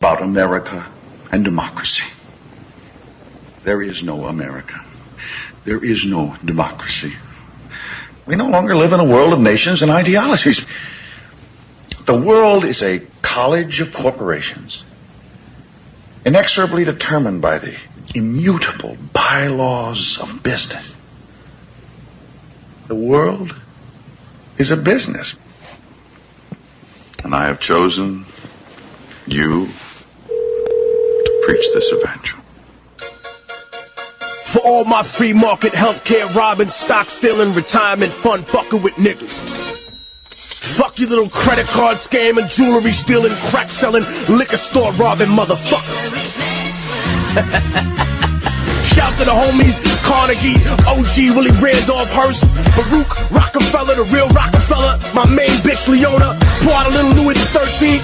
about America and democracy. There is no America. There is no democracy. We no longer live in a world of nations and ideologies. The world is a college of corporations, inexorably determined by the immutable bylaws of business. The world is a business. And I have chosen you to preach this evangel. For all my free market healthcare robbing, stock stealing, retirement fund fucking with niggas. Fuck you little credit card scamming, jewelry stealing, crack selling, liquor store robbing motherfuckers. Shout to the homies, Carnegie, OG, Willie Randolph Hearst, Baruch, Rockefeller, the real Rockefeller, my main bitch Leona, pour out a little Louis XIII,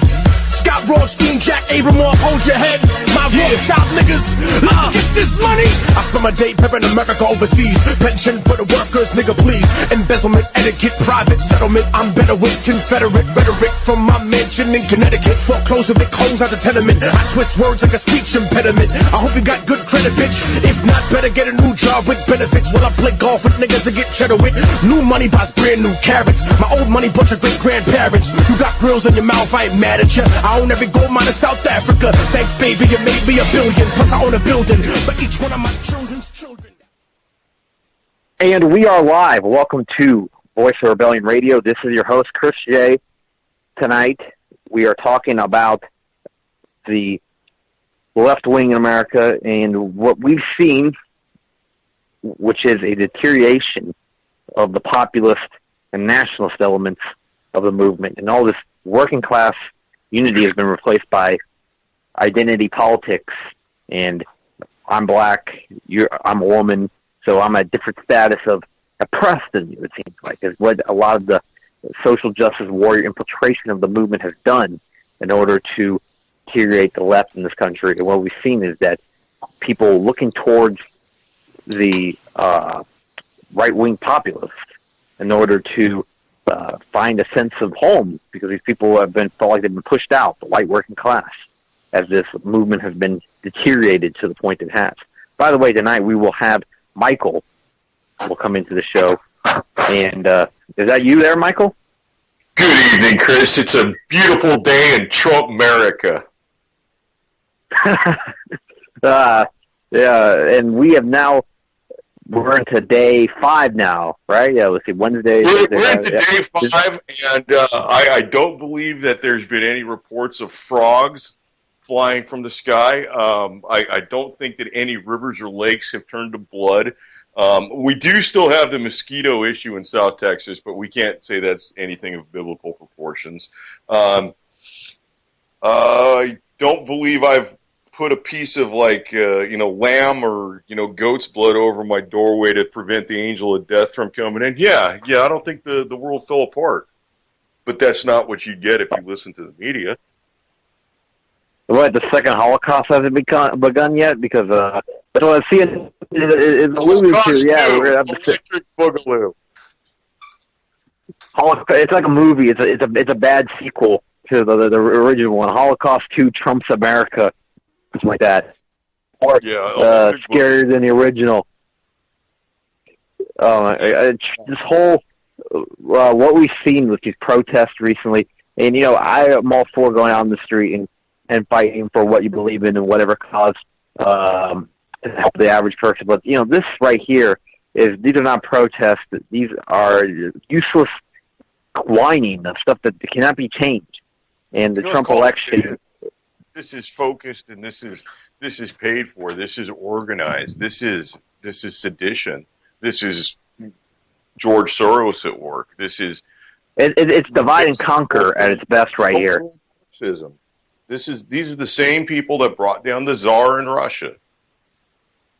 Scott Rothstein, Jack Abramoff, hold your head, my Rothschild niggas, let's get this money. I spend my day pimping America overseas, pension for the workers, nigga please, embezzlement, etiquette, private settlement, I'm better with Confederate rhetoric from my mansion in Connecticut, foreclosed Vic homes out the tenement, I twist words like a speech impediment, I hope you got good credit bitch, if not better get a new job with benefits, while I play golf with niggas to get cheddar with, new money buys brand new carrots, my old money bunch of great grandparents, you got grills in your mouth, I ain't mad at ya, I own every gold mine in South Africa. Thanks, baby, you made me $1 billion. Plus, I own a building for each one of my children's children. And we are live. Welcome to Voice of Rebellion Radio. This is your host, Chris J. Tonight, we are talking about the left wing in America and what we've seen, which is a deterioration of the populist and nationalist elements of the movement. And all this working class unity has been replaced by identity politics, and I'm black, I'm a woman, so I'm a different status of oppressed than you, it seems like, is what a lot of the social justice warrior infiltration of the movement has done in order to deteriorate the left in this country. And what we've seen is that people looking towards the right-wing populists in order to find a sense of home, because these people have felt like they've been pushed out, the white working class, as this movement has been deteriorated to the point it has. By the way, tonight we will have Michael will come into the show. And is that you there, Michael? Good evening, Chris. It's a beautiful day in Trump America. Yeah, and we have now, we're into day 5 now, right? Yeah, let's see, Wednesday. We're into day 5, and I don't believe that there's been any reports of frogs flying from the sky. I don't think that any rivers or lakes have turned to blood. We do still have the mosquito issue in South Texas, but we can't say that's anything of biblical proportions. I don't believe I've put a piece of lamb or, goat's blood over my doorway to prevent the angel of death from coming in. Yeah, I don't think the world fell apart. But that's not what you get if you listen to the media. What, the second Holocaust hasn't begun yet? Because that's what I see it alluding to. Yeah, we're going to have to Boogaloo. It's like a movie. It's a bad sequel to the original one. Holocaust 2 Trump's America. Something like that. Or scarier than the original. This whole, what we've seen with these protests recently, and, I am all for going out on the street and fighting for what you believe in and whatever cause to help the average person. But, this right here these are not protests. These are useless whining of stuff that cannot be changed. And the Trump election... This is focused, and this is paid for. This is organized. This is sedition. This is George Soros at work. This is it's divide and conquer at its best right here. These are the same people that brought down the Tsar in Russia.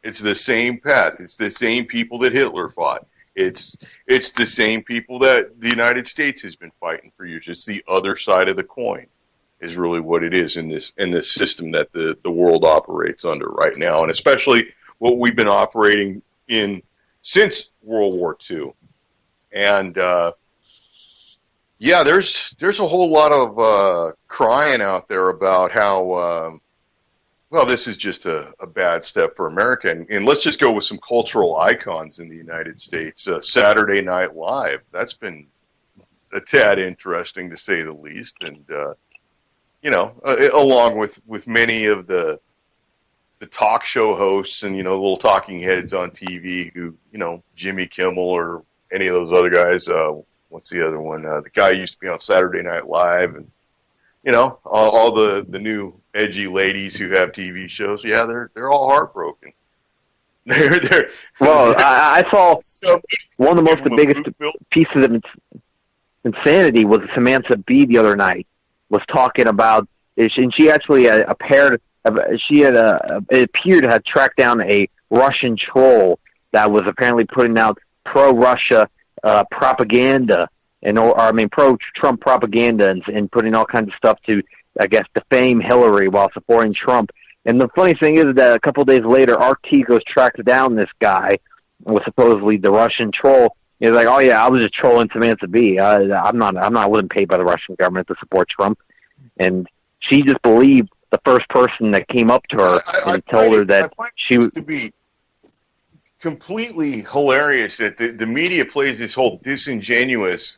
It's the same path. It's the same people that Hitler fought. It's the same people that the United States has been fighting for years. It's the other side of the coin. Is really what it is in this system that the world operates under right now, and especially what we've been operating in since World War II. And Yeah, there's a whole lot of crying out there about how well, this is just a bad step for America. And let's just go with some cultural icons in the United States. Saturday Night Live, that's been a tad interesting to say the least. And, along with many of the talk show hosts and, little talking heads on TV who, Jimmy Kimmel or any of those other guys, what's the other one? The guy who used to be on Saturday Night Live and, all the new edgy ladies who have TV shows. Yeah, they're all heartbroken. They're Well, I saw one of the biggest pieces of insanity was Samantha Bee the other night was talking about, and she actually it appeared to have tracked down a Russian troll that was apparently putting out pro-Russia propaganda pro-Trump propaganda and putting all kinds of stuff to, I guess, defame Hillary while supporting Trump. And the funny thing is that a couple of days later, RT goes tracked down this guy, was supposedly the Russian troll. He's like, "Oh yeah, I was just trolling Samantha Bee. I wasn't paid by the Russian government to support Trump." And she just believed the first person that came up to her and told her that she was to be completely hilarious that the media plays this whole disingenuous,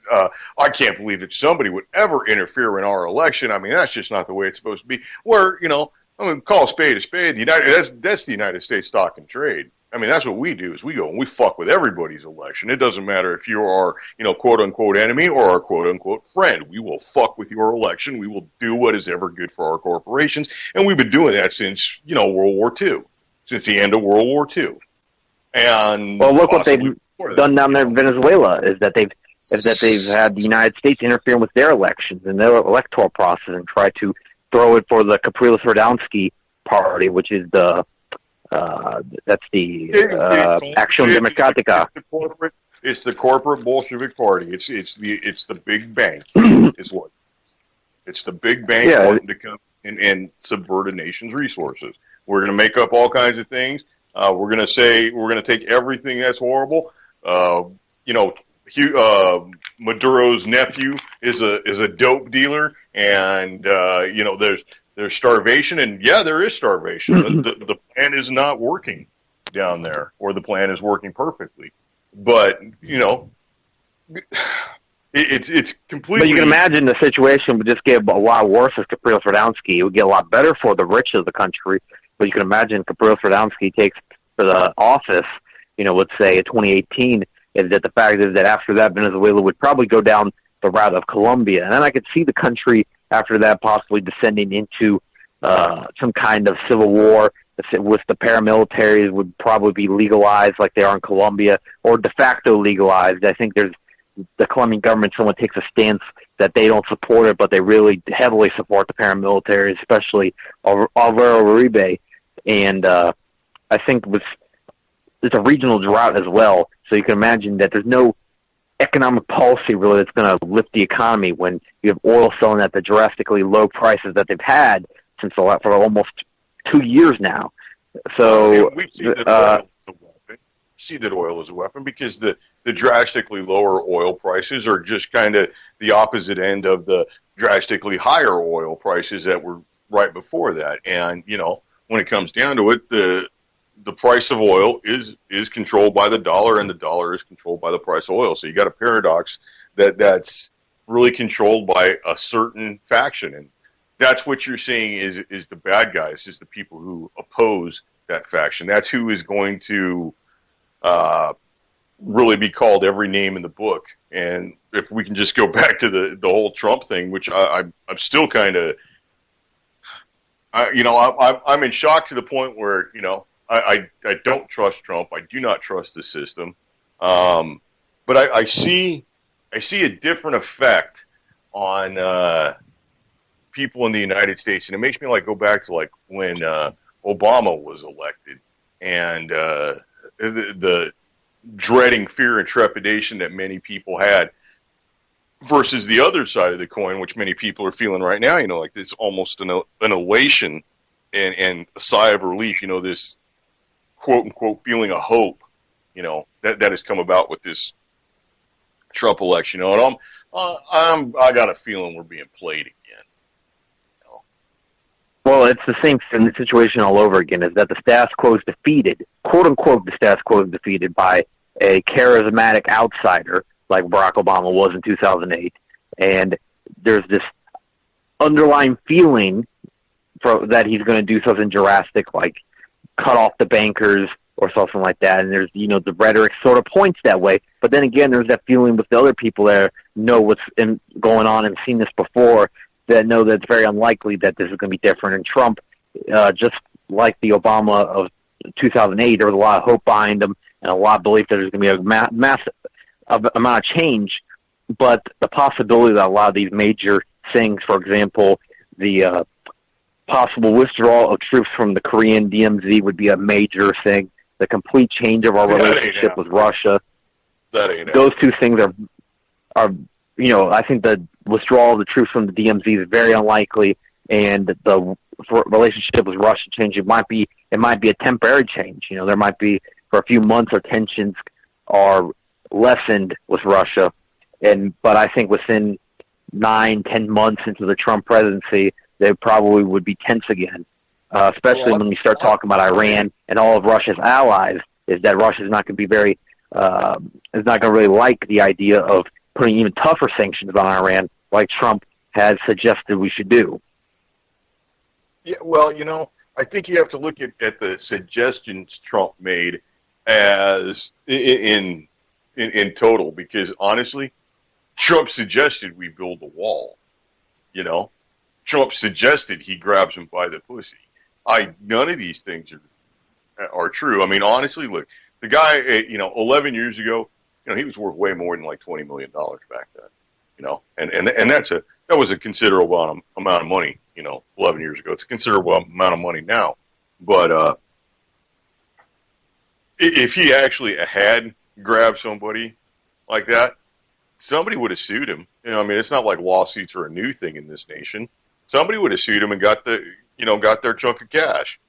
I can't believe that somebody would ever interfere in our election. I mean, that's just not the way it's supposed to be. Where, I'm going to call a spade a spade. That's the United States stock and trade. I mean, that's what we do is we go and we fuck with everybody's election. It doesn't matter if you are, quote unquote enemy or our quote unquote friend. We will fuck with your election. We will do what is ever good for our corporations. And we've been doing that since, World War II, since the end of World War II. And well, look what they've done down there in Venezuela is that they've had the United States interfere with their elections and their electoral process and try to throw it for the Capriles Radonsky party, which is the Action Democratica. It's the corporate Bolshevik party. It's the big bank. Is what it's the big bank wanting to come and subvert a nation's resources. We're going to make up all kinds of things. We're going to take everything that's horrible. Maduro's nephew is a dope dealer, and there's starvation, and yeah, there is starvation. The plan is not working down there, or the plan is working perfectly. But it's completely. But you can imagine the situation would just get a lot worse as Capriles Radonsky. It would get a lot better for the rich of the country. But you can imagine Capriles Radonsky takes for the office, let's say in 2018, is that the fact is that after that, Venezuela would probably go down the route of Colombia. And then I could see the country after that possibly descending into some kind of civil war with the paramilitaries would probably be legalized like they are in Colombia, or de facto legalized. I think the Colombian government somewhat takes a stance that they don't support it, but they really heavily support the paramilitaries, especially Alvaro Uribe. And I think it's a regional drought as well. So you can imagine that there's no economic policy really that's going to lift the economy when you have oil selling at the drastically low prices that they've had for almost 2 years now. So we see that oil is a weapon because the drastically lower oil prices are just kind of the opposite end of the drastically higher oil prices that were right before that. And when it comes down to it, the price of oil is controlled by the dollar, and the dollar is controlled by the price of oil. So you got a paradox that's really controlled by a certain faction, and that's what you're seeing is the bad guys, is the people who oppose that faction. That's who is going to really be called every name in the book. And if we can just go back to the whole Trump thing, which I'm still kind of, I'm in shock to the point where I don't trust Trump. I do not trust the system. But I see a different effect on people in the United States, and it makes me go back to when Obama was elected, and the dreading fear and trepidation that many people had versus the other side of the coin, which many people are feeling right now. This almost an elation and a sigh of relief. This quote unquote feeling of hope, that has come about with this Trump election. And I got a feeling we're being played again. Well, it's the same situation all over again, is that the status quo is defeated, quote-unquote, the status quo is defeated by a charismatic outsider like Barack Obama was in 2008, and there's this underlying feeling that he's going to do something drastic, like cut off the bankers or something like that, and there's, the rhetoric sort of points that way, but then again, there's that feeling with the other people that know what's going on and seen this before, that know that it's very unlikely that this is going to be different. And Trump, just like the Obama of 2008, there was a lot of hope behind him and a lot of belief that there's going to be a massive amount of change. But the possibility that a lot of these major things, for example, the possible withdrawal of troops from the Korean DMZ would be a major thing. The complete change of our relationship with Russia. Those two things are I think the withdrawal of the troops from the DMZ is very unlikely, and the relationship with Russia change, it might be a temporary change. There might be for a few months our tensions are lessened with Russia, but I think within 9-10 months into the Trump presidency, they probably would be tense again. Especially when we start talking about Iran and all of Russia's allies, is that Russia's not going to be is not going to really like the idea of putting even tougher sanctions on Iran, like Trump has suggested we should do. Yeah, well, I think you have to look at the suggestions Trump made as in total, because honestly, Trump suggested we build a wall. Trump suggested he grabs him by the pussy. None of these things are true. I mean, honestly, look, the guy, 11 years ago, he was worth way more than like $20 million back then, and that was a considerable amount of money, 11 years ago. It's a considerable amount of money now. But if he actually had grabbed somebody like that, somebody would have sued him. It's not like lawsuits are a new thing in this nation. Somebody would have sued him and got their chunk of cash.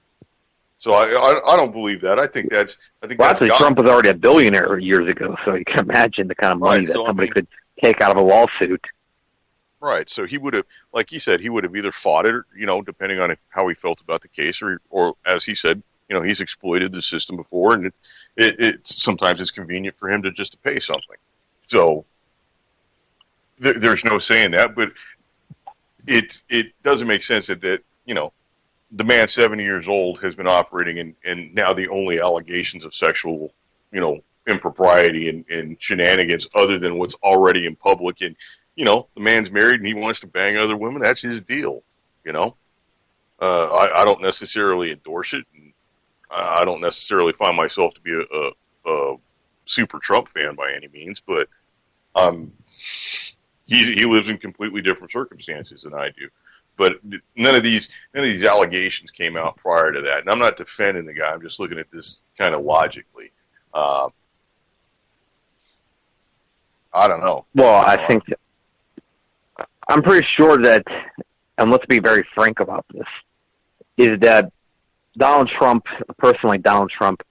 So I don't believe that. I think that's actually, Trump was already a billionaire years ago, so you can imagine the kind of money that somebody could take out of a lawsuit. Right. So he would have, like he said, he would have either fought it, depending on how he felt about the case, or as he said, he's exploited the system before, and it sometimes it's convenient for him to just pay something. So there's no saying that, but it doesn't make sense that the man 70 years old has been operating, and now the only allegations of sexual, impropriety and shenanigans other than what's already in public. And, the man's married and he wants to bang other women. That's his deal. I don't necessarily endorse it. And I don't necessarily find myself to be a super Trump fan by any means, but he lives in completely different circumstances than I do. But none of these allegations came out prior to that. And I'm not defending the guy. I'm just looking at this kind of logically. I don't know. Well, I'm pretty sure that, and let's be very frank about this, is that Donald Trump, a person like Donald Trump,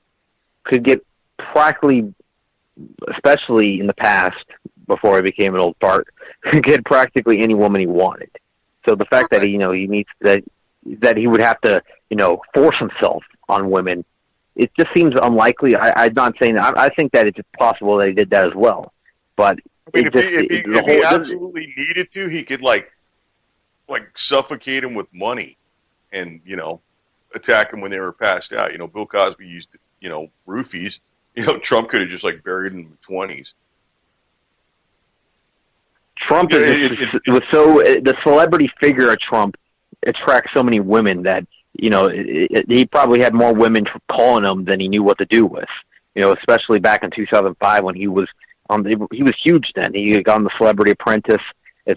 could get practically, especially in the past, before he became an old fart, could get practically any woman he wanted. So the fact that he needs that he would have to force himself on women, it just seems unlikely. I'm not saying that. I think that it's possible that he did that as well. But if he absolutely needed to, he could like suffocate him with money, and attack them when they were passed out. Bill Cosby used roofies. Trump could have just buried them in the 20s. Trump the celebrity figure of Trump attracts so many women that he probably had more women calling him than he knew what to do with. Especially back in 2005 when he was huge. Then he got on the Celebrity Apprentice.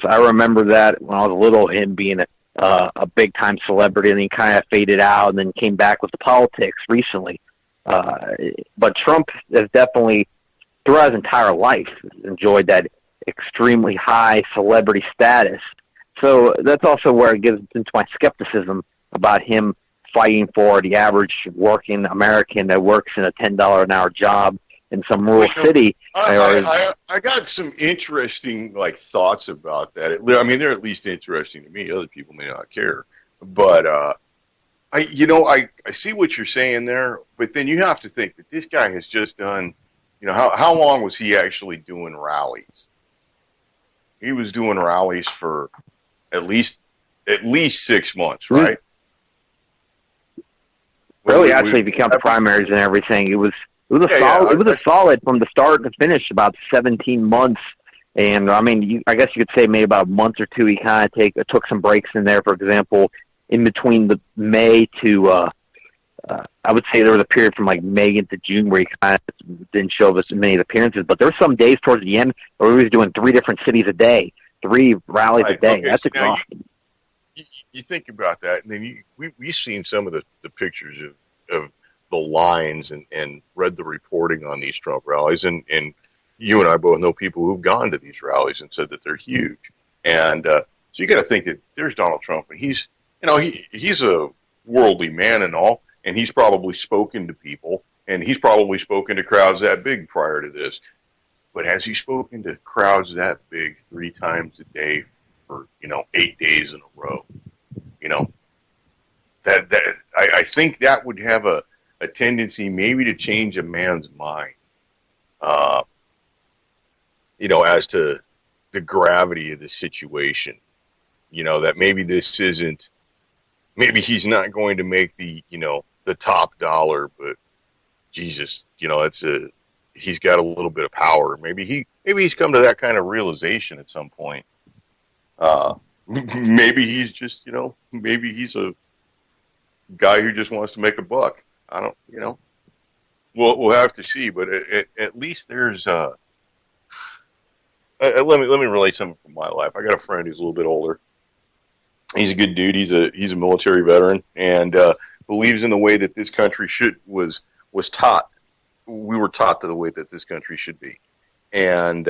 I remember that when I was little, him being a big time celebrity, and he kind of faded out and then came back with the politics recently. But Trump has definitely, throughout his entire life, enjoyed that extremely high celebrity status. So that's also where it gets into my skepticism about him fighting for the average working American that works in a $10 an hour job in some rural city. I got some interesting thoughts about that. I mean, they're at least interesting to me. Other people may not care, but I see what you're saying there. But then you have to think that this guy has just done. How long was he actually doing rallies? He was doing rallies for at least 6 months, right? Really, actually, if you count the primaries and everything, it was a solid from the start to finish, about 17 months. And I mean, I guess you could say maybe about a month or two. He kind of took some breaks in there. For example, in between the May to I would say there was a period from May into June where he kind of didn't show us many appearances. But there were some days towards the end where he was doing 3 different cities a day, 3 rallies a day. Okay, that's exhausting. You think about that, and then we've seen some of the pictures of the lines and read the reporting on these Trump rallies, and you and I both know people who've gone to these rallies and said that they're huge. And so you got to think that there's Donald Trump, and he's a worldly man and all, and he's probably spoken to people, and he's probably spoken to crowds that big prior to this. But has he spoken to crowds that big 3 times a day for 8 days in a row? I think that would have a tendency maybe to change a man's mind, as to the gravity of the situation. That maybe this isn't, maybe he's not going to make the top dollar, but Jesus, he's got a little bit of power. Maybe he's come to that kind of realization at some point. Maybe he's just, maybe he's a guy who just wants to make a buck. I don't, we'll have to see, but at least there's, let me relate something from my life. I got a friend who's a little bit older. He's a good dude. He's a military veteran, and believes in the way that this country was taught. We were taught the way that this country should be, and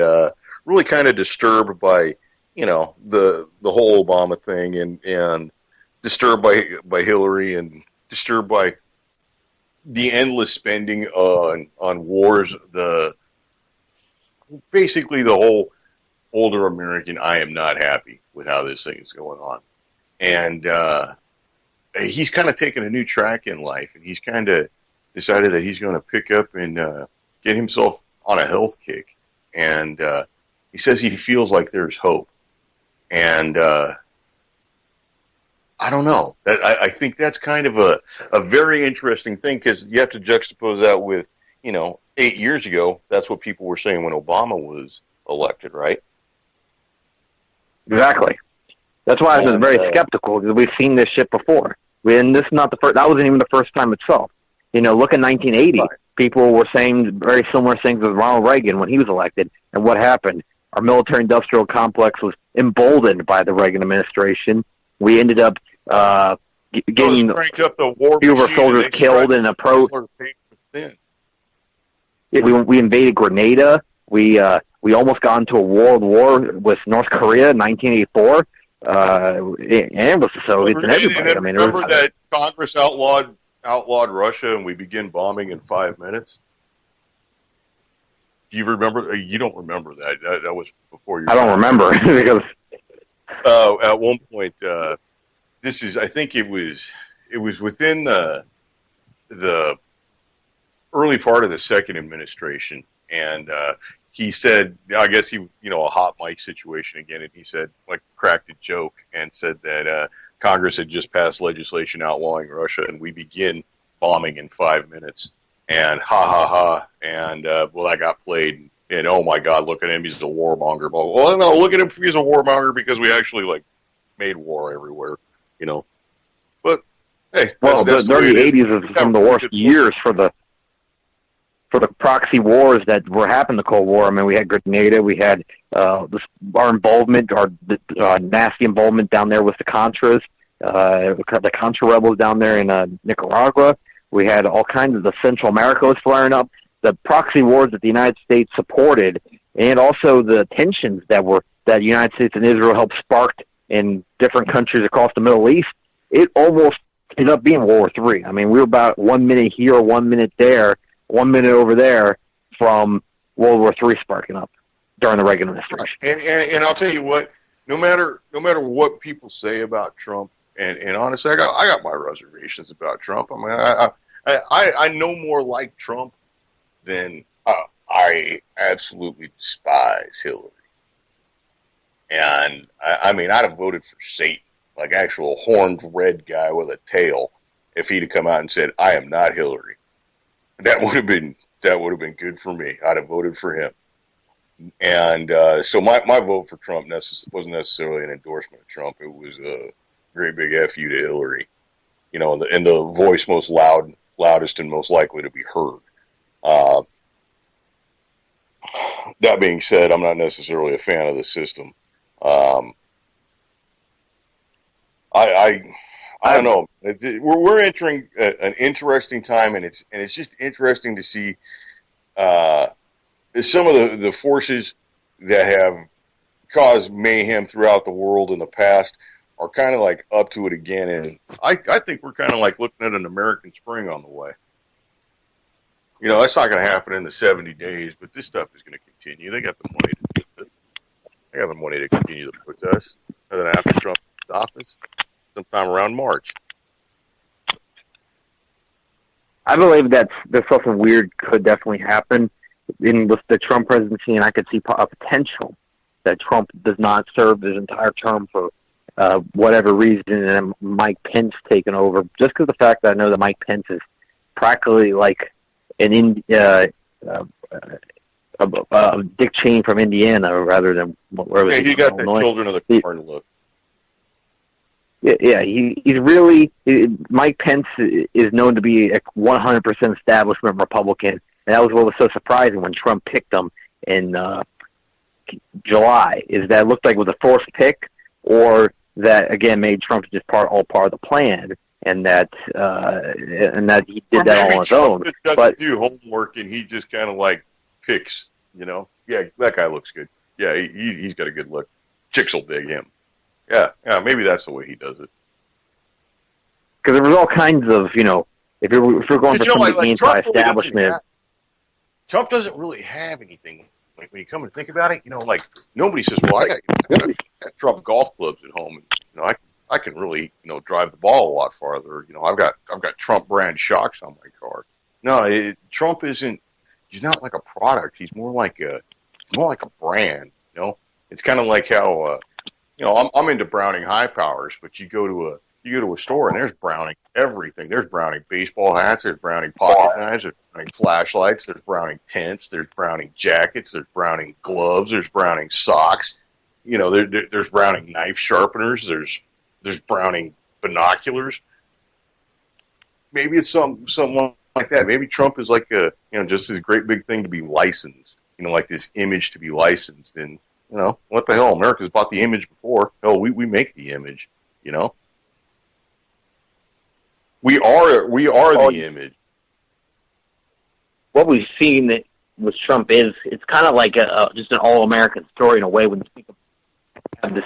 really kind of disturbed by the whole Obama thing, and disturbed by Hillary, and disturbed by the endless spending on wars. Basically the whole older American, I am not happy with how this thing is going on. And he's kind of taken a new track in life, and he's kind of decided that he's going to pick up and get himself on a health kick. And he says he feels like there's hope. And I don't know. I think that's kind of a very interesting thing, because you have to juxtapose that with, 8 years ago, that's what people were saying when Obama was elected, right? Exactly. That's why I was very skeptical, because we've seen this shit before. And this is not the first. That wasn't even the first time itself. Look at 1980. Right. People were saying very similar things with Ronald Reagan when he was elected. And what happened? Our military-industrial complex was emboldened by the Reagan administration. We ended up getting a few of our soldiers killed in a We invaded Grenada. We almost got into a world war with North Korea in 1984. And with the Soviets and everybody. Remember that Congress outlawed Russia, and we begin bombing in 5 minutes? Do you remember? You don't remember that. That was before you. I don't remember because at one point, I think it was within the early part of the second administration, and he said, I guess a hot mic situation again, and he said, cracked a joke and said that Congress had just passed legislation outlawing Russia, and we begin bombing in 5 minutes. And ha ha ha, and that got played, and oh my God, look at him, he's a warmonger. Well, no, look at him, he's a warmonger because we actually made war everywhere, But hey, well, the early '80s is some of the worst years for the proxy wars that were happening in the Cold War. I mean, we had Grenada, we had our involvement, the nasty involvement down there with the Contras, the Contra rebels down there in Nicaragua. We had all kinds of the Central America was flaring up. The proxy wars that the United States supported, and also the tensions that the United States and Israel helped spark in different countries across the Middle East. It almost ended up being World War III. I mean, we were about 1 minute here, 1 minute there, 1 minute over there, from World War III sparking up during the Reagan administration. And I'll tell you what, no matter what people say about Trump, and honestly, I got my reservations about Trump. I mean, I no more like Trump than I absolutely despise Hillary. And I mean, I'd have voted for Satan, like actual horned red guy with a tail, if he'd have come out and said, "I am not Hillary." That would have been good for me. I'd have voted for him. And so my vote for Trump wasn't necessarily an endorsement of Trump. It was a great big F you to Hillary, you know, and the voice most loudest and most likely to be heard. That being said, I'm not necessarily a fan of the system. I don't know. We're entering an interesting time, and it's just interesting to see some of the forces that have caused mayhem throughout the world in the past are kind of like up to it again, and I think we're kind of like looking at an American Spring on the way. You know, that's not going to happen in the 70 days, but this stuff is going to continue. They got the money to do this. They got the money to continue the protests. And then after Trump's office, sometime around March. I believe that something weird could definitely happen with the Trump presidency, and I could see a potential that Trump does not serve his entire term for whatever reason, and Mike Pence taking over, just because of the fact that I know that Mike Pence is practically like an Dick Cheney from Indiana, rather than where was he got the children of the corn look. Yeah, he's really Mike Pence is known to be a 100% establishment Republican, and that was what was so surprising when Trump picked him in July. Is that it looked like it was a forced pick, or that again made Trump just all part of the plan, and that he did that all on his own. Doesn't do homework, and he just kind of like picks. You know, yeah, that guy looks good. Yeah, he's got a good look. Chicks will dig him. Yeah, maybe that's the way he does it. Because there was all kinds of, you know, if you're going for something anti-establishment. Trump doesn't really have anything. Like when you come to think about it, you know, like nobody says, "Well, I got Trump golf clubs at home, and you know, I can really, you know, drive the ball a lot farther. You know, I've got Trump brand shocks on my car." No, Trump isn't. He's not like a product. He's more like a brand. You know, it's kind of like how. You know, I'm into Browning high powers, but you go to a store and there's Browning everything. There's Browning baseball hats, there's Browning pocket knives, there's Browning flashlights, there's Browning tents, there's Browning jackets, there's Browning gloves, there's Browning socks. You know, there's Browning knife sharpeners, there's Browning binoculars. Maybe it's something like that. Maybe Trump is like just this great big thing to be licensed. You know, like this image to be licensed. And you know, what the hell? America's bought the image before. Hell, we make the image, you know? We are the image. What we've seen with Trump is, it's kind of like just an all-American story in a way when you think of this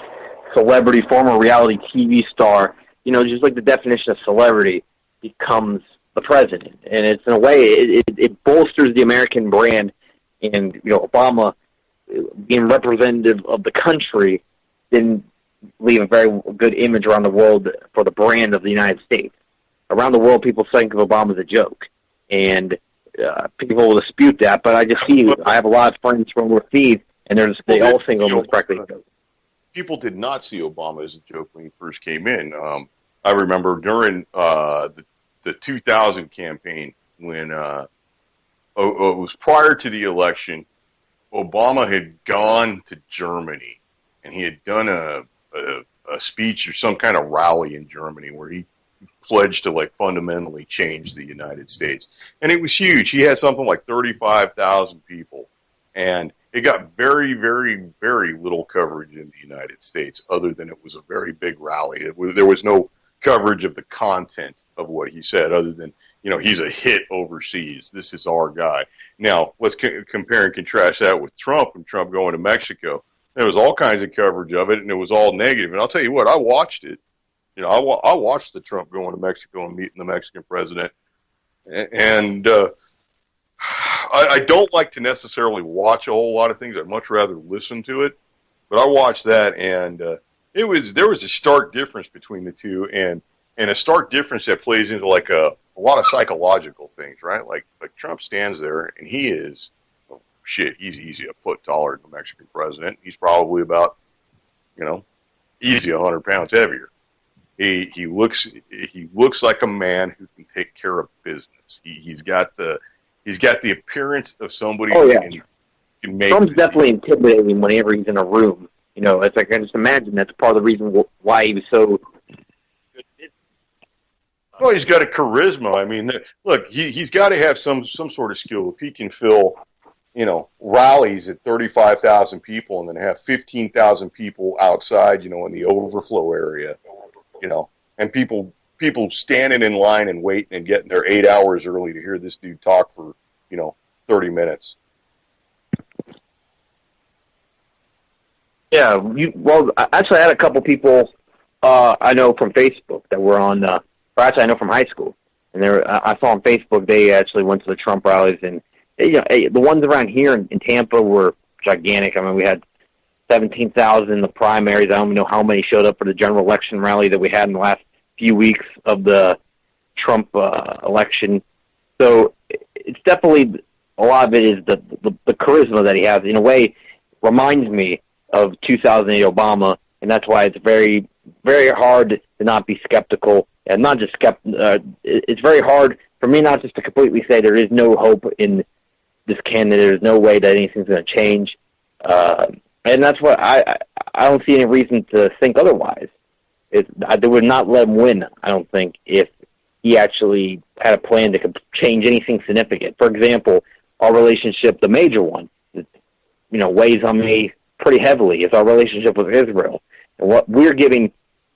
celebrity, former reality TV star, you know, just like the definition of celebrity becomes the president. And it's, in a way, it bolsters the American brand, and, you know, Obama being representative of the country didn't leave a very good image around the world for the brand of the United States. Around the world, people think of Obama as a joke, and people will dispute that. But I have a lot of friends from overseas, and they all think of him as practically a joke. People did not see Obama as a joke when he first came in. I remember during the 2000 campaign when it was prior to the election. Obama had gone to Germany, and he had done a speech or some kind of rally in Germany where he pledged to like fundamentally change the United States. And it was huge. He had something like 35,000 people, and it got very, very, very little coverage in the United States other than it was a very big rally. There was no coverage of the content of what he said other than, you know, he's a hit overseas. This is our guy. Now, let's compare and contrast that with Trump and Trump going to Mexico. There was all kinds of coverage of it, and it was all negative. And I'll tell you what, I watched it. You know, I watched the Trump going to Mexico and meeting the Mexican president. And I don't like to necessarily watch a whole lot of things. I'd much rather listen to it. But I watched that, and there was a stark difference between the two, and a stark difference that plays into like a lot of psychological things, right? Like Trump stands there, and he is, well, shit, he's easy a foot taller than the Mexican president. He's probably about, easy 100 pounds heavier. He looks like a man who can take care of business. He's got the appearance of somebody Oh, who yeah. can make. Trump's definitely intimidating whenever he's in a room. It's like, I can just imagine that's part of the reason why he was so. Well, he's got a charisma. I mean, look, he's got to have some sort of skill. If he can fill, rallies at 35,000 people and then have 15,000 people outside, in the overflow area, and people standing in line and waiting and getting there 8 hours early to hear this dude talk for, 30 minutes. Yeah, actually, I had a couple people I know from Facebook that were on, or actually I know from high school, and I saw on Facebook they actually went to the Trump rallies, and the ones around here in Tampa were gigantic. I mean, we had 17,000 in the primaries. I don't know how many showed up for the general election rally that we had in the last few weeks of the Trump election. So it's definitely, a lot of it is the charisma that he has. In a way, reminds me of 2008 Obama, and that's why it's very, very hard to not be skeptical, and not just it's very hard for me not just to completely say there is no hope in this candidate. There's no way that anything's going to change, and that's what I don't see any reason to think otherwise. They would not let him win, I don't think, if he actually had a plan that could change anything significant. For example, our relationship, the major one, that weighs on me pretty heavily, is our relationship with Israel. And what we're giving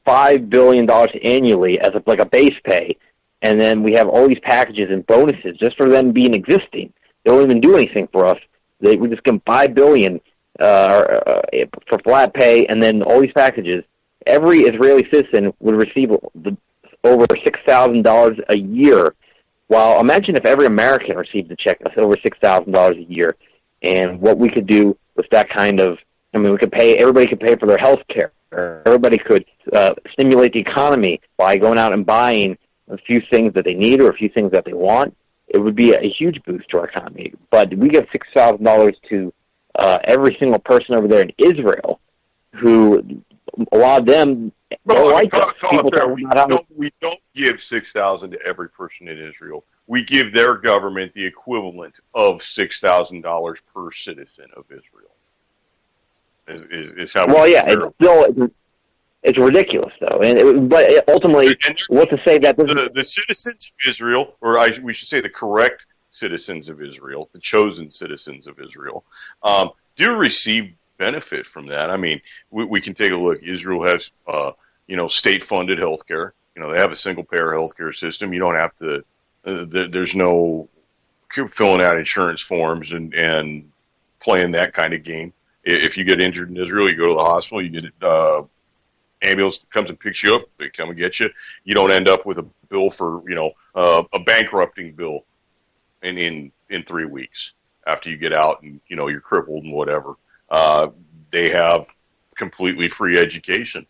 $5 billion annually as a base pay, and then we have all these packages and bonuses just for them being existing. They don't even do anything for us. We just give them $5 billion for flat pay, and then all these packages. Every Israeli citizen would receive over $6,000 a year. While imagine if every American received a check that's over $6,000 a year, and what we could do with that kind of. I mean, everybody could pay for their health care. Everybody could stimulate the economy by going out and buying a few things that they need or a few things that they want. It would be a huge boost to our economy. But we give $6,000 to every single person over there in Israel, who a lot of them don't like us. We don't give $6,000 to every person in Israel. We give their government the equivalent of $6,000 per citizen of Israel. Is how. Well, yeah, it's ridiculous though, but ultimately, what's to say that the citizens of Israel, or we should say the correct citizens of Israel, the chosen citizens of Israel, do receive benefit from that. I mean, we can take a look. Israel has, state-funded health care. They have a single-payer healthcare system. You don't have to. There's no filling out insurance forms and playing that kind of game. If you get injured in Israel, you go to the hospital, you get ambulance comes and picks you up, they come and get you. You don't end up with a bill for, a bankrupting bill in 3 weeks after you get out and, you're crippled and whatever. They have completely free education.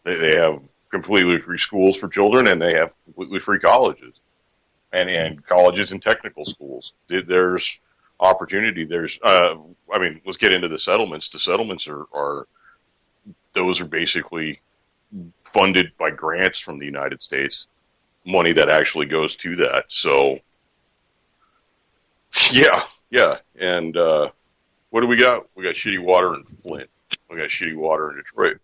They have completely free schools for children, and they have completely free colleges and colleges and technical schools. There's opportunity. There's, let's get into the settlements. The settlements are basically funded by grants from the United States, money that actually goes to that. So, yeah. And what do we got? We got shitty water in Flint. We got shitty water in Detroit.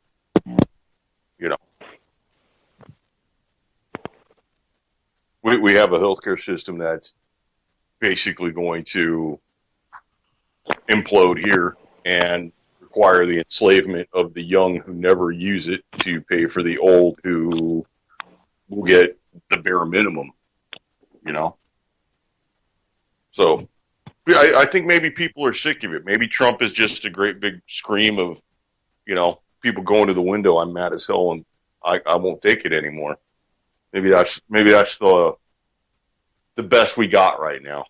We have a healthcare system that's basically going to implode here and require the enslavement of the young who never use it to pay for the old who will get the bare minimum, So I think maybe people are sick of it. Maybe Trump is just a great big scream of, people going to the window, I'm mad as hell and I won't take it anymore. Maybe that's the best we got right now.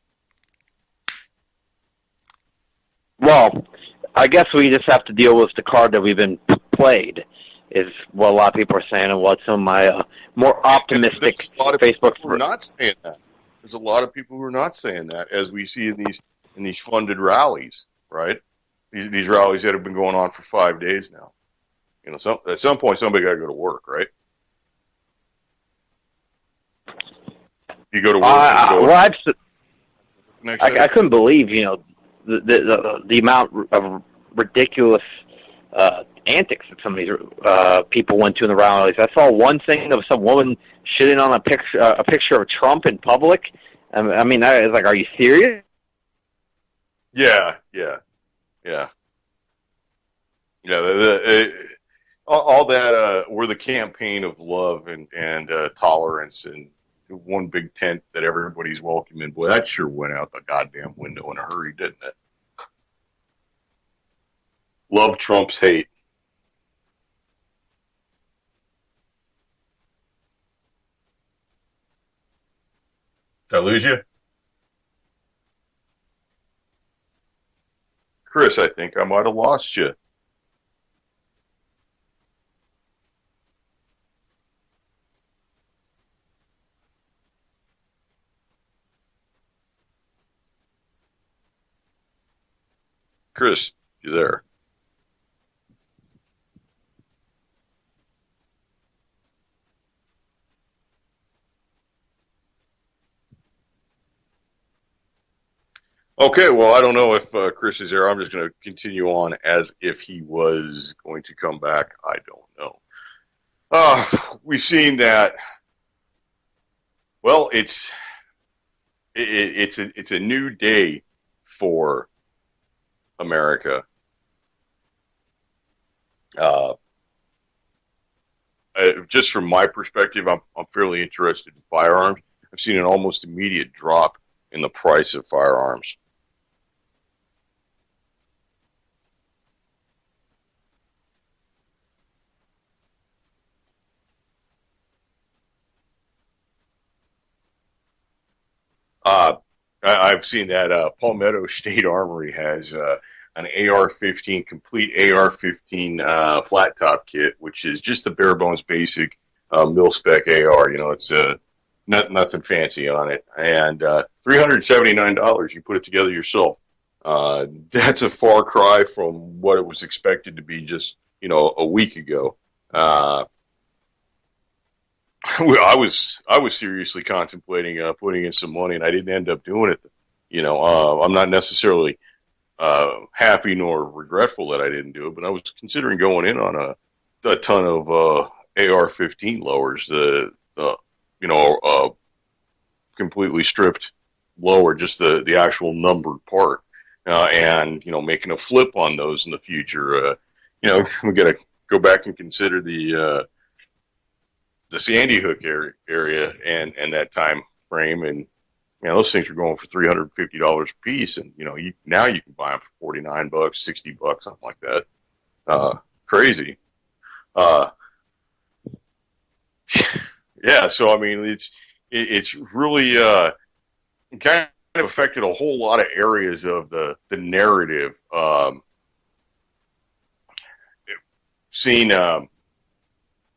Well, I guess we just have to deal with the card that we've been played, is what a lot of people are saying, and what some of my more optimistic There's a lot of Facebook people who are not saying that. There's a lot of people who are not saying that, as we see in these funded rallies, right? These rallies that have been going on for 5 days now. You know, at some point somebody got to go to work, right? You go to work. I couldn't believe, the amount of ridiculous antics that some of these people went to in the rallies. I saw one thing of some woman shitting on a picture of Trump in public. I mean, I was like, "Are you serious?" Yeah. All that were the campaign of love and tolerance and one big tent that everybody's welcome in. Boy, that sure went out the goddamn window in a hurry, didn't it? Love trumps hate. Did I lose you? Chris, I think I might have lost you. Chris, you there? Okay, well, I don't know if Chris is there. I'm just going to continue on as if he was going to come back. I don't know. We've seen that. Well, it's a new day for America. Just from my perspective, I'm fairly interested in firearms. I've seen an almost immediate drop in the price of firearms. I've seen that Palmetto State Armory has an AR-15, complete AR-15 flat top kit, which is just the bare bones basic mil-spec AR. You know, it's nothing fancy on it. And $379, you put it together yourself. That's a far cry from what it was expected to be just, a week ago. I was seriously contemplating putting in some money, and I didn't end up doing it. I'm not necessarily happy nor regretful that I didn't do it, but I was considering going in on a ton of AR-15 lowers, completely stripped lower, just the actual numbered part, and making a flip on those in the future. We got to go back and consider the Sandy Hook area and that time frame, and those things are going for $350 a piece, and now you can buy them for $49, $60, something like that. Crazy. Yeah. So I mean, it's really kind of affected a whole lot of areas of the narrative. Seen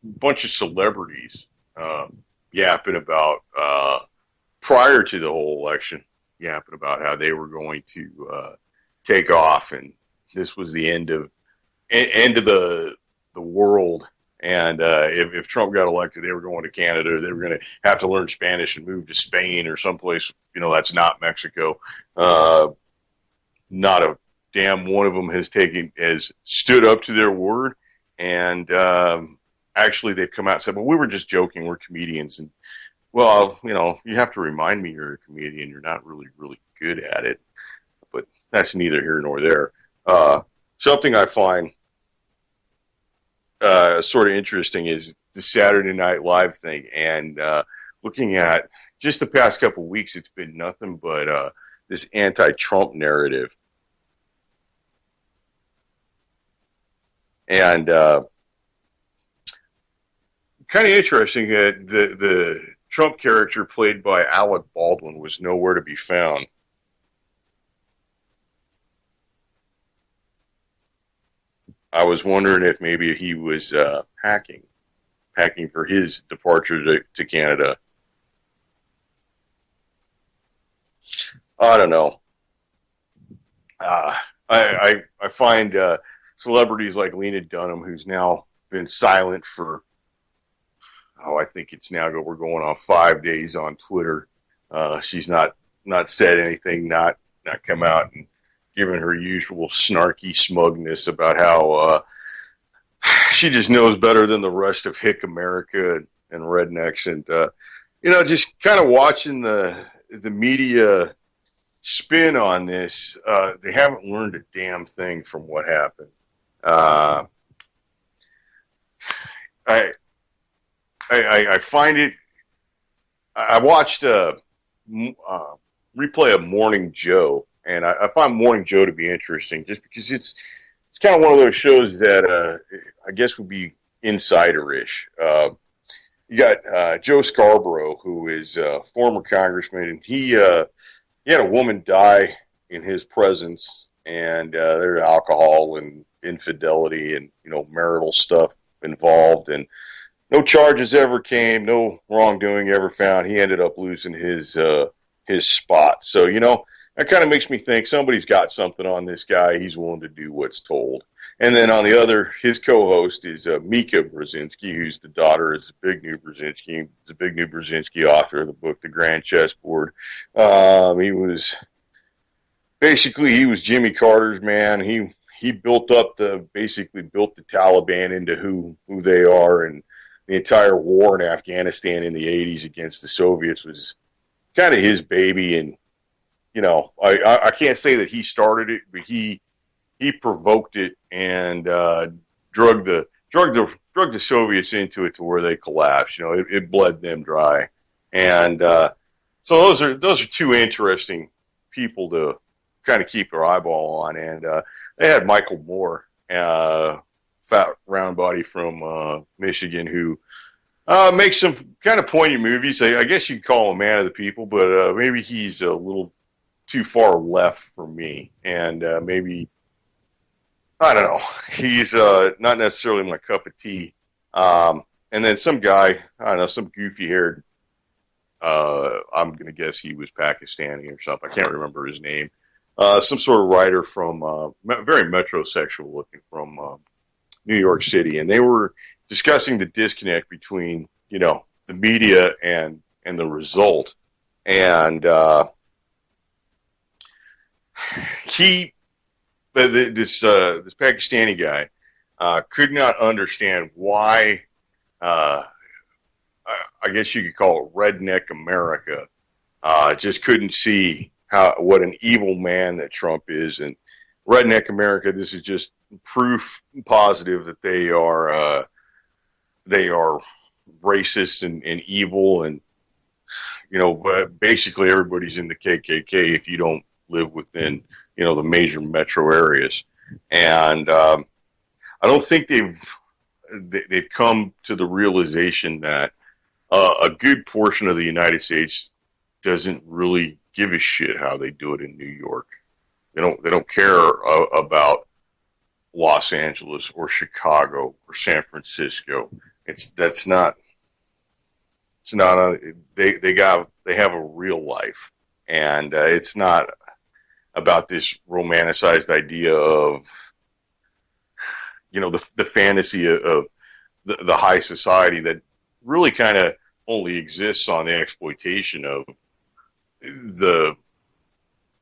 bunch of celebrities yapping about prior to the whole election, yapping about how they were going to take off, and this was the end of the world. And if Trump got elected, they were going to Canada. They were going to have to learn Spanish and move to Spain or someplace that's not Mexico. Not a damn one of them has stood up to their word, and actually, they've come out and said, well, we were just joking. We're comedians. And, well, you have to remind me you're a comedian. You're not really, really good at it. But that's neither here nor there. Something I find sort of interesting is the Saturday Night Live thing. And looking at just the past couple of weeks, it's been nothing but this anti-Trump narrative. And kind of interesting that the Trump character played by Alec Baldwin was nowhere to be found. I was wondering if maybe he was packing for his departure to Canada. I don't know. I find celebrities like Lena Dunham, who's now been silent for, I think we're going on 5 days on Twitter. She's not said anything, not come out and given her usual snarky smugness about how she just knows better than the rest of hick America and rednecks. And, just kind of watching the media spin on this, they haven't learned a damn thing from what happened. I find it. I watched a replay of Morning Joe, and I find Morning Joe to be interesting just because it's kind of one of those shows that I guess would be insider-ish. You got Joe Scarborough, who is a former congressman, and he had a woman die in his presence, and there's alcohol and infidelity and marital stuff involved, and no charges ever came, no wrongdoing ever found. He ended up losing his spot. So that kind of makes me think somebody's got something on this guy. He's willing to do what's told. And then on the other, his co-host is Mika Brzezinski, who's the daughter of Zbigniew Brzezinski. Zbigniew Brzezinski, author of the book The Grand Chessboard. He was Jimmy Carter's man. He built the Taliban into who they are, and the entire war in Afghanistan in the 80s against the Soviets was kind of his baby. And I can't say that he started it, but he provoked it and drug the Soviets into it to where they collapsed. It bled them dry, and so those are two interesting people to kind of keep their eyeball on. And they had Michael Moore, fat round body from Michigan, who makes some kind of poignant movies. I guess you'd call him a man of the people, but maybe he's a little too far left for me, and maybe. I don't know. He's not necessarily my cup of tea. And then some guy, I don't know, some goofy-haired, I'm going to guess he was Pakistani or something. I can't remember his name. Some sort of writer from, very metrosexual looking, from New York City. And they were discussing the disconnect between, the media and the result. And this Pakistani guy could not understand why, I guess you could call it redneck America, just couldn't see what an evil man that Trump is. And redneck America, this is just proof positive that they are racist and evil, and basically everybody's in the KKK if you don't live within the major metro areas. And I don't think they've come to the realization that a good portion of the United States doesn't really give a shit how they do it in New York. They don't care about Los Angeles or Chicago or San Francisco. They have a real life, and it's not about this romanticized idea of, the fantasy of the high society that really kind of only exists on the exploitation of the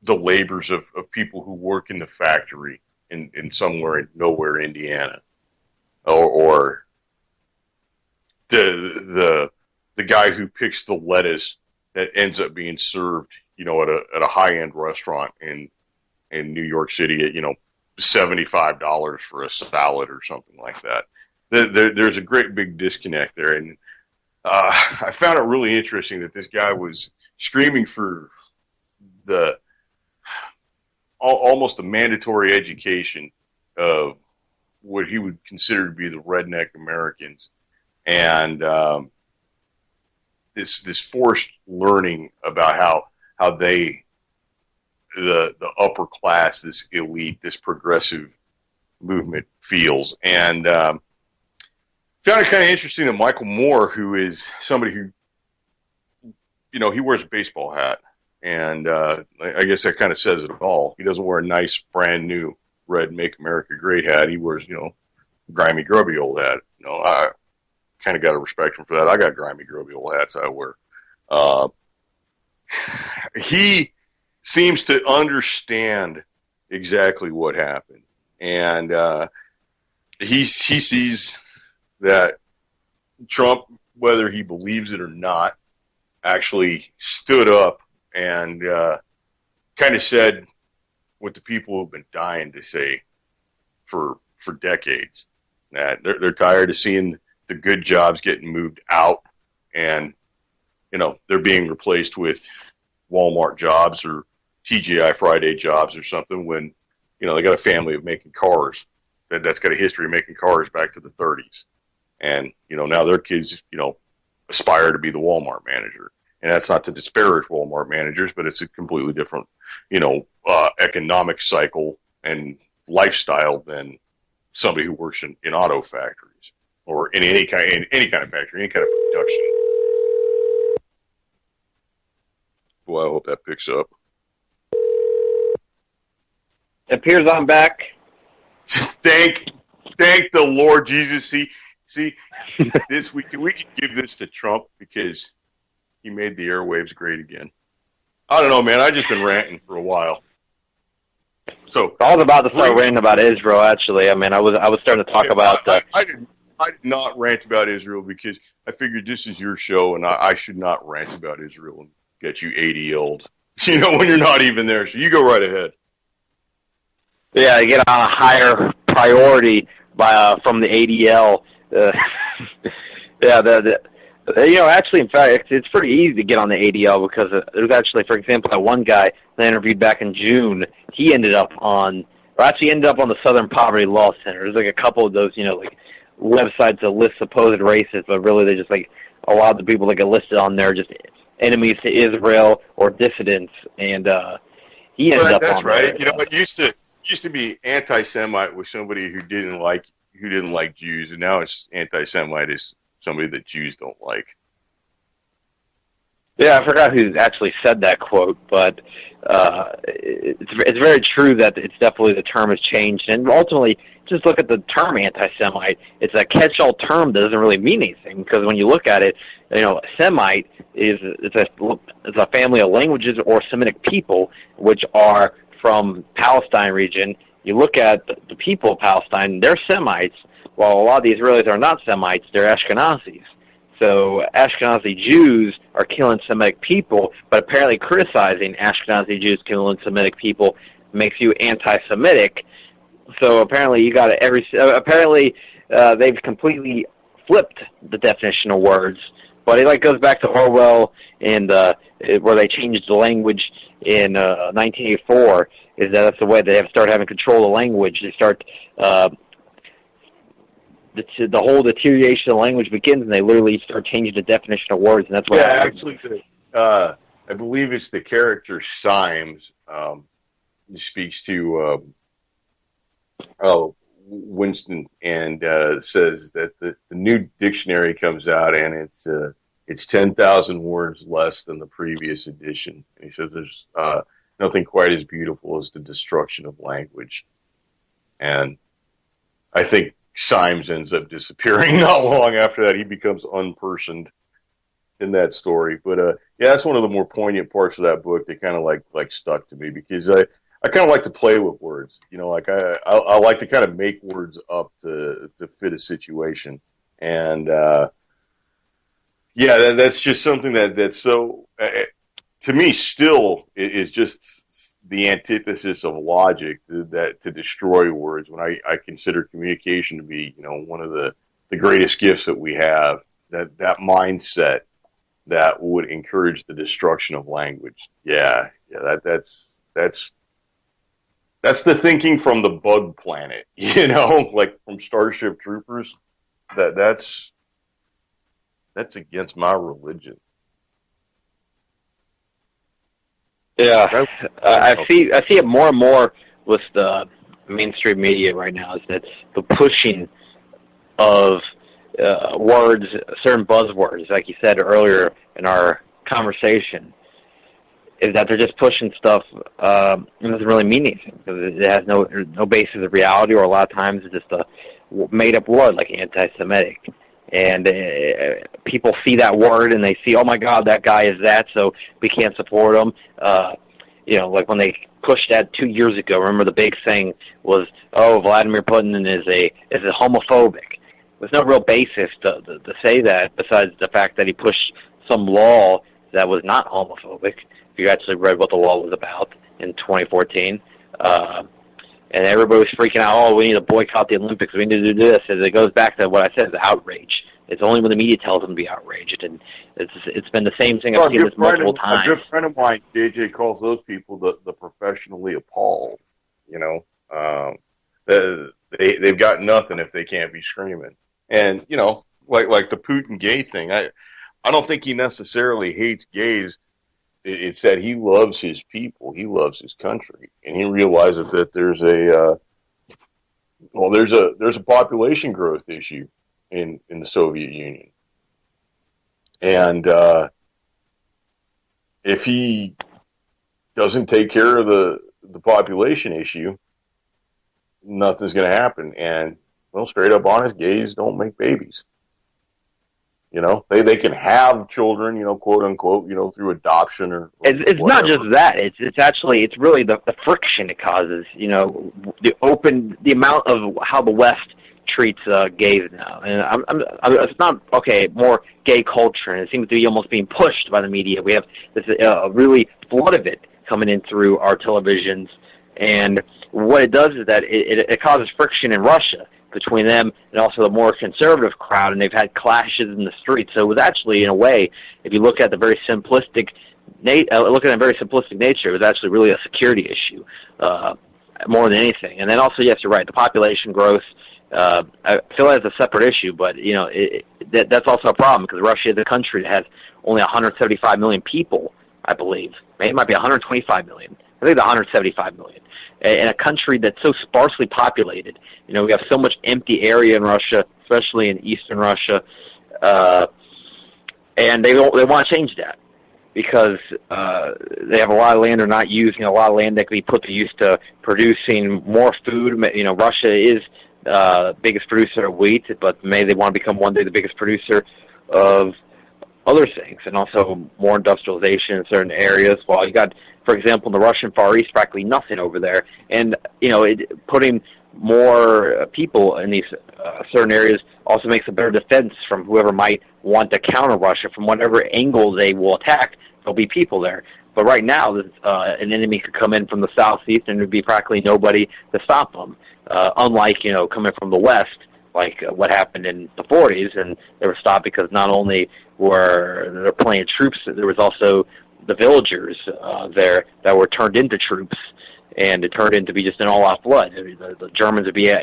labors of people who work in the factory in somewhere in nowhere, Indiana, or the guy who picks the lettuce that ends up being served, at a high-end restaurant in New York City at, $75 for a salad or something like that. There's a great big disconnect there. And I found it really interesting that this guy was screaming for almost a mandatory education of what he would consider to be the redneck Americans. And this forced learning about how they, the upper class, this elite, this progressive movement feels. And found it kind of interesting that Michael Moore, who is somebody who, he wears a baseball hat. And I guess that kind of says it all. He doesn't wear a nice, brand new red Make America Great hat. He wears, grimy, grubby old hat. I kind of got to respect him for that. I got grimy, grubby old hats I wear. He seems to understand exactly what happened. And he sees that Trump, whether he believes it or not, actually stood up and kind of said what the people have been dying to say for decades. That they're tired of seeing the good jobs getting moved out, and they're being replaced with Walmart jobs or TGI Friday jobs or something. When they got a family of making cars that's got a history of making cars back to the 30s, and now their kids aspire to be the Walmart manager. And that's not to disparage Walmart managers, but it's a completely different, economic cycle and lifestyle than somebody who works in auto factories or in any kind of factory, any kind of production. Well, I hope that picks up. It appears I'm back. Thank the Lord Jesus. See, this we can give this to Trump because he made the airwaves great again. I don't know, man. I've just been ranting for a while. So I was about to start ranting about Israel. Actually, I was starting to talk about. I did not rant about Israel because I figured this is your show, and I should not rant about Israel and get you ADL'd. When you're not even there. So you go right ahead. Yeah, you get on a higher priority from the ADL. Actually, in fact, it's pretty easy to get on the ADL because there's actually, for example, that one guy that I interviewed back in June. He ended up on the Southern Poverty Law Center. There's like a couple of those, websites that list supposed racists, but really they just a lot of the people that get listed on there are just enemies to Israel or dissidents, and he ended up that's on right. there. It used to be anti-Semite was somebody who didn't like Jews, and now it's anti-Semite is somebody that Jews don't like. Yeah, I forgot who actually said that quote, but it's very true that it's definitely the term has changed. And ultimately, just look at the term anti-Semite. It's a catch-all term that doesn't really mean anything because when you look at it, Semite it's a family of languages or Semitic people which are from Palestine region. You look at the people of Palestine; they're Semites. While a lot of the Israelis are not Semites, they're Ashkenazis. So Ashkenazi Jews are killing Semitic people, but apparently criticizing Ashkenazi Jews killing Semitic people makes you anti-Semitic. So apparently they've completely flipped the definition of words. But it goes back to Orwell and where they changed the language in 1984. That's the way they have started having control of the language. They start. The whole deterioration of the language begins, and they literally start changing the definition of words, and that's what happens. Actually, I believe it's the character Symes. He speaks to Winston and says that the new dictionary comes out, and it's 10,000 words less than the previous edition. And he says there's nothing quite as beautiful as the destruction of language, and I think Symes ends up disappearing not long after that. He becomes unpersoned in that story. But yeah, that's one of the more poignant parts of that book that kind of like stuck to me because I kind of like to play with words. I like to kind of make words up to fit a situation. And yeah, that's just something that's so to me still is just the antithesis of logic that to destroy words when I consider communication to be, one of the greatest gifts that we have, that mindset that would encourage the destruction of language. That's the thinking from the bug planet, like from Starship Troopers. That's against my religion. Yeah, I see it more and more with the mainstream media right now is that the pushing of words, certain buzzwords, like you said earlier in our conversation, is that they're just pushing stuff and it doesn't really mean anything because it has no basis of reality, or a lot of times it's just a made-up word like anti-Semitic. And people see that word and they see, oh my God, that guy is that, so we can't support him. Like when they pushed that 2 years ago, remember the big thing was, oh, Vladimir Putin is a homophobic. There's no real basis to say that besides the fact that he pushed some law that was not homophobic. If you actually read what the law was about in 2014. And everybody was freaking out, oh, we need to boycott the Olympics, we need to do this. And it goes back to what I said, the outrage. It's only when the media tells them to be outraged. And it's been the same thing. I've seen this multiple times. A good friend of mine, JJ, calls those people the professionally appalled. They've got nothing if they can't be screaming. And, like the Putin gay thing, I don't think he necessarily hates gays. It's that he loves his people. He loves his country, and he realizes that there's a population growth issue in the Soviet Union, and if he doesn't take care of the population issue, nothing's going to happen. And straight up honest, gays don't make babies. They can have children, quote unquote, through adoption or it's not just that. It's really the friction it causes. The amount of how the West treats gays now, and it's not more gay culture, and it seems to be almost being pushed by the media. We have this really flood of it coming in through our televisions, and what it does is that it causes friction in Russia between them and also the more conservative crowd, and they've had clashes in the streets. So it was actually, in a way, if you look at the very simplistic nature, it was actually really a security issue more than anything. And then also, yes, you're right, the population growth. I feel like it's a separate issue, but that's also a problem because Russia is a country that has only 175 million people, I believe. It might be 125 million. I think it's 175 million. In a country that's so sparsely populated, we have so much empty area in Russia, especially in eastern Russia, and they want to change that because they have a lot of land they're not using, a lot of land that can be put to use to producing more food. Russia is the biggest producer of wheat, but maybe they want to become one day the biggest producer of other things, and also more industrialization in certain areas. While you got, for example, in the Russian Far East, practically nothing over there. And, putting more people in these certain areas also makes a better defense from whoever might want to counter Russia. From whatever angle they will attack, there'll be people there. But right now, an enemy could come in from the southeast and there'd be practically nobody to stop them. Unlike, coming from the west, like what happened in the 40s, and they were stopped because not only were there plenty of troops, there was also the villagers there that were turned into troops, and it turned into be just an all-out flood. The Germans would be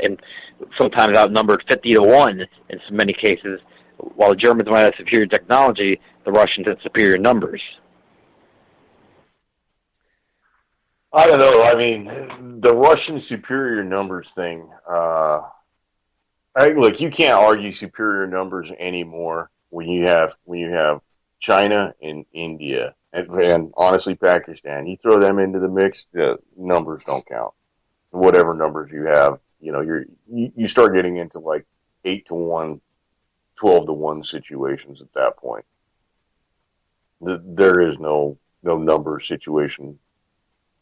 sometimes outnumbered 50-1 in so many cases. While the Germans might have superior technology, the Russians had superior numbers. I don't know. I mean, the Russian superior numbers thing. Look, you can't argue superior numbers anymore when you have China and India and honestly Pakistan. You throw them into the mix, the numbers don't count. Whatever numbers you have, you start getting into like 8-1, 12-1 situations at that point. There is no number situation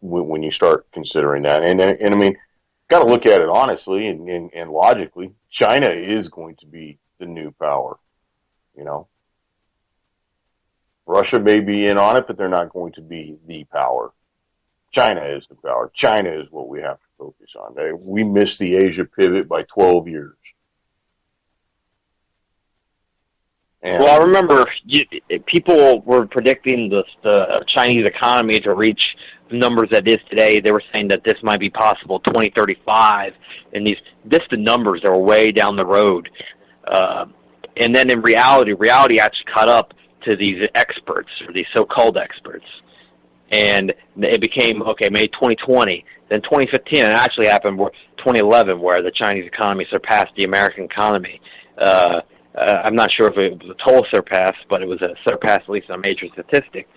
when you start considering that. And I mean, got to look at it honestly and logically. China is going to be the new power, Russia may be in on it, but they're not going to be the power. China is the power. China is what we have to focus on. We missed the Asia pivot by 12 years. And I remember people were predicting the Chinese economy to reach the numbers that it is today. They were saying that this might be possible 2035, and these distant numbers that were way down the road. And then in reality actually caught up to these experts, or these so-called experts. And it became, maybe 2020, then 2015, and it actually happened where 2011, where the Chinese economy surpassed the American economy. I'm not sure if it was a total surpass, but it was a surpass, at least on a major statistic.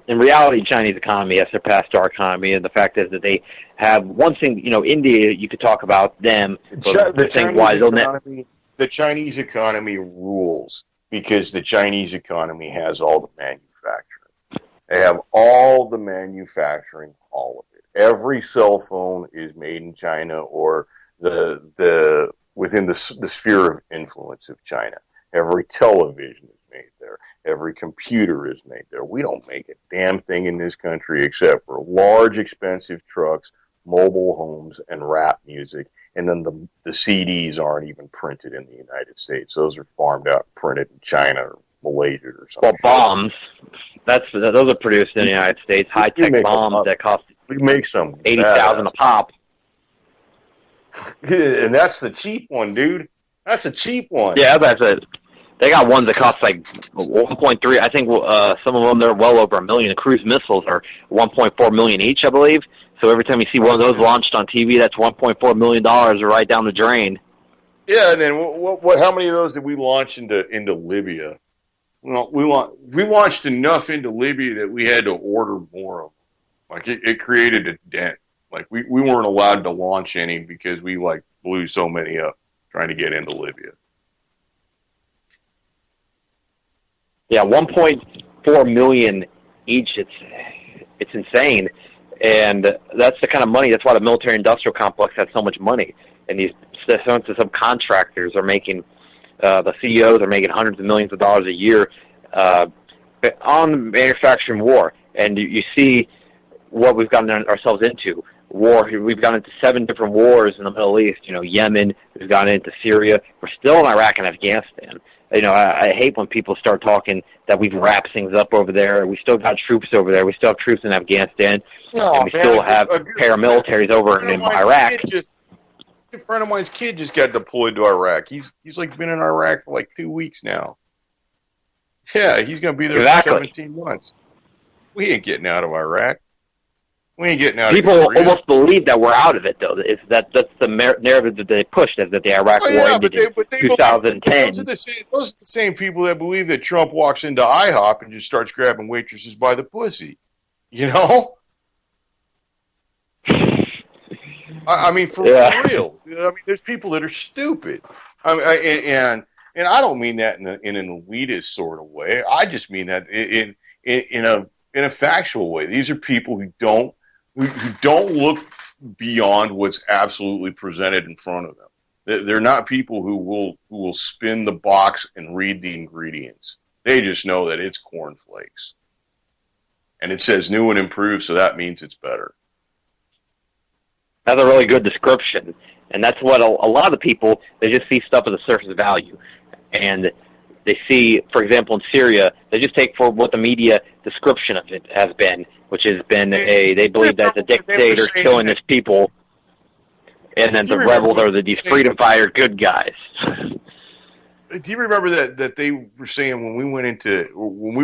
In reality, the Chinese economy has surpassed our economy, and the fact is that they have one thing. India, you could talk about them. The Chinese economy rules because the Chinese economy has all the manufacturing. They have all the manufacturing, all of it. Every cell phone is made in China or the within the sphere of influence of China. Every television is made there. Every computer is made there. We don't make a damn thing in this country except for large, expensive trucks, mobile homes, and rap music. And then the CDs aren't even printed in the United States. Those are farmed out and printed in China or Malaysia or something. Well, bombs. Those are produced in the United States. High-tech bombs that cost we make some $80,000 a pop. And that's the cheap one, dude. That's a cheap one. Yeah, that's it. They got ones that cost like 1.3. I think some of them they're well over $1 million. The cruise missiles are 1.4 million each, I believe. So every time you see one of those launched on TV, that's $1.4 million right down the drain. Yeah, and then what? How many of those did we launch into Libya? Well, we launched enough into Libya that we had to order more of them. Like it created a dent. Like we weren't allowed to launch any because we blew so many up trying to get into Libya. Yeah, 1.4 million each. It's insane, and that's the kind of money. That's why the military-industrial complex has so much money, and these subcontractors are making. The CEOs are making hundreds of millions of dollars a year on manufacturing war, and you see what we've gotten ourselves into. War. We've gone into 7 different wars in the Middle East. Yemen. We've gone into Syria. We're still in Iraq and Afghanistan. I hate when people start talking that we've wrapped things up over there. We still got troops over there. We still have troops in Afghanistan, and we still have paramilitaries over in Iraq. A friend of mine's kid just got deployed to Iraq. He's been in Iraq for 2 weeks now. Yeah, he's going to be there for 17 months. We ain't getting out of Iraq. We ain't getting out People of Korea. almost believe that we're out of it, though. That's the narrative that they pushed, that the Iraq war ended in 2010. Those are the same people that believe that Trump walks into IHOP and just starts grabbing waitresses by the pussy. I mean, for real. There's people that are stupid. And I don't mean that in an elitist sort of way. I just mean that in a factual way. These are people who don't look beyond what's absolutely presented in front of them. They're not people who will spin the box and read the ingredients. They just know that it's cornflakes, and it says new and improved, so that means it's better. That's a really good description, and that's what a lot of the people, they just see stuff at the surface value, and they see, for example, in Syria, they just take for what the media description of it has been, which has been they believe that the dictator's killing his people, and then the rebels are these freedom fighter good guys. Do you remember that they were saying when we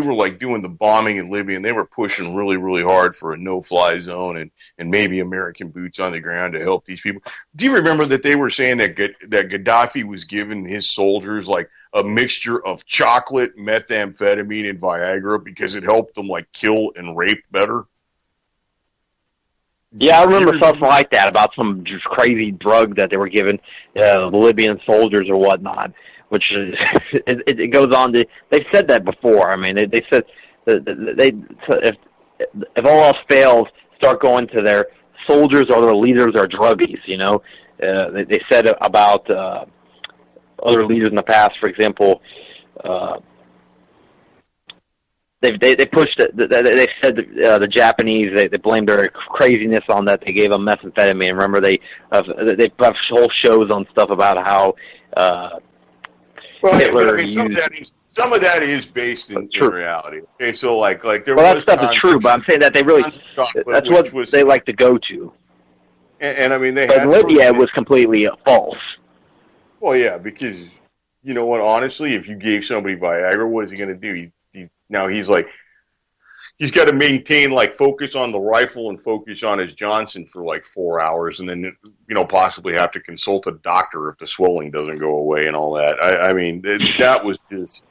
were doing the bombing in Libya and they were pushing really, really hard for a no-fly zone and maybe American boots on the ground to help these people? Do you remember that they were saying that Gaddafi was giving his soldiers a mixture of chocolate, methamphetamine, and Viagra because it helped them kill and rape better? Yeah, I remember something like that about some crazy drug that they were giving the Libyan soldiers or whatnot. Which is, it goes on to, they've said that before. I mean, they said that if all else fails, start going to their soldiers or their leaders or druggies. They said about other leaders in the past, for example, they pushed it. They said the Japanese they blamed their craziness on that. They gave them methamphetamine. Remember, they have whole shows on stuff about how. Hitler some of that is based in reality. Okay, so there that stuff is true, but I'm saying that they really that's what they like to go to. And I mean, but Libya was completely false. Well, yeah, because you know what? Honestly, if you gave somebody Viagra, what is he going to do? Now he's he's got to maintain like focus on the rifle and focus on his Johnson for like 4 hours, and then possibly have to consult a doctor if the swelling doesn't go away and all that. I mean, that was just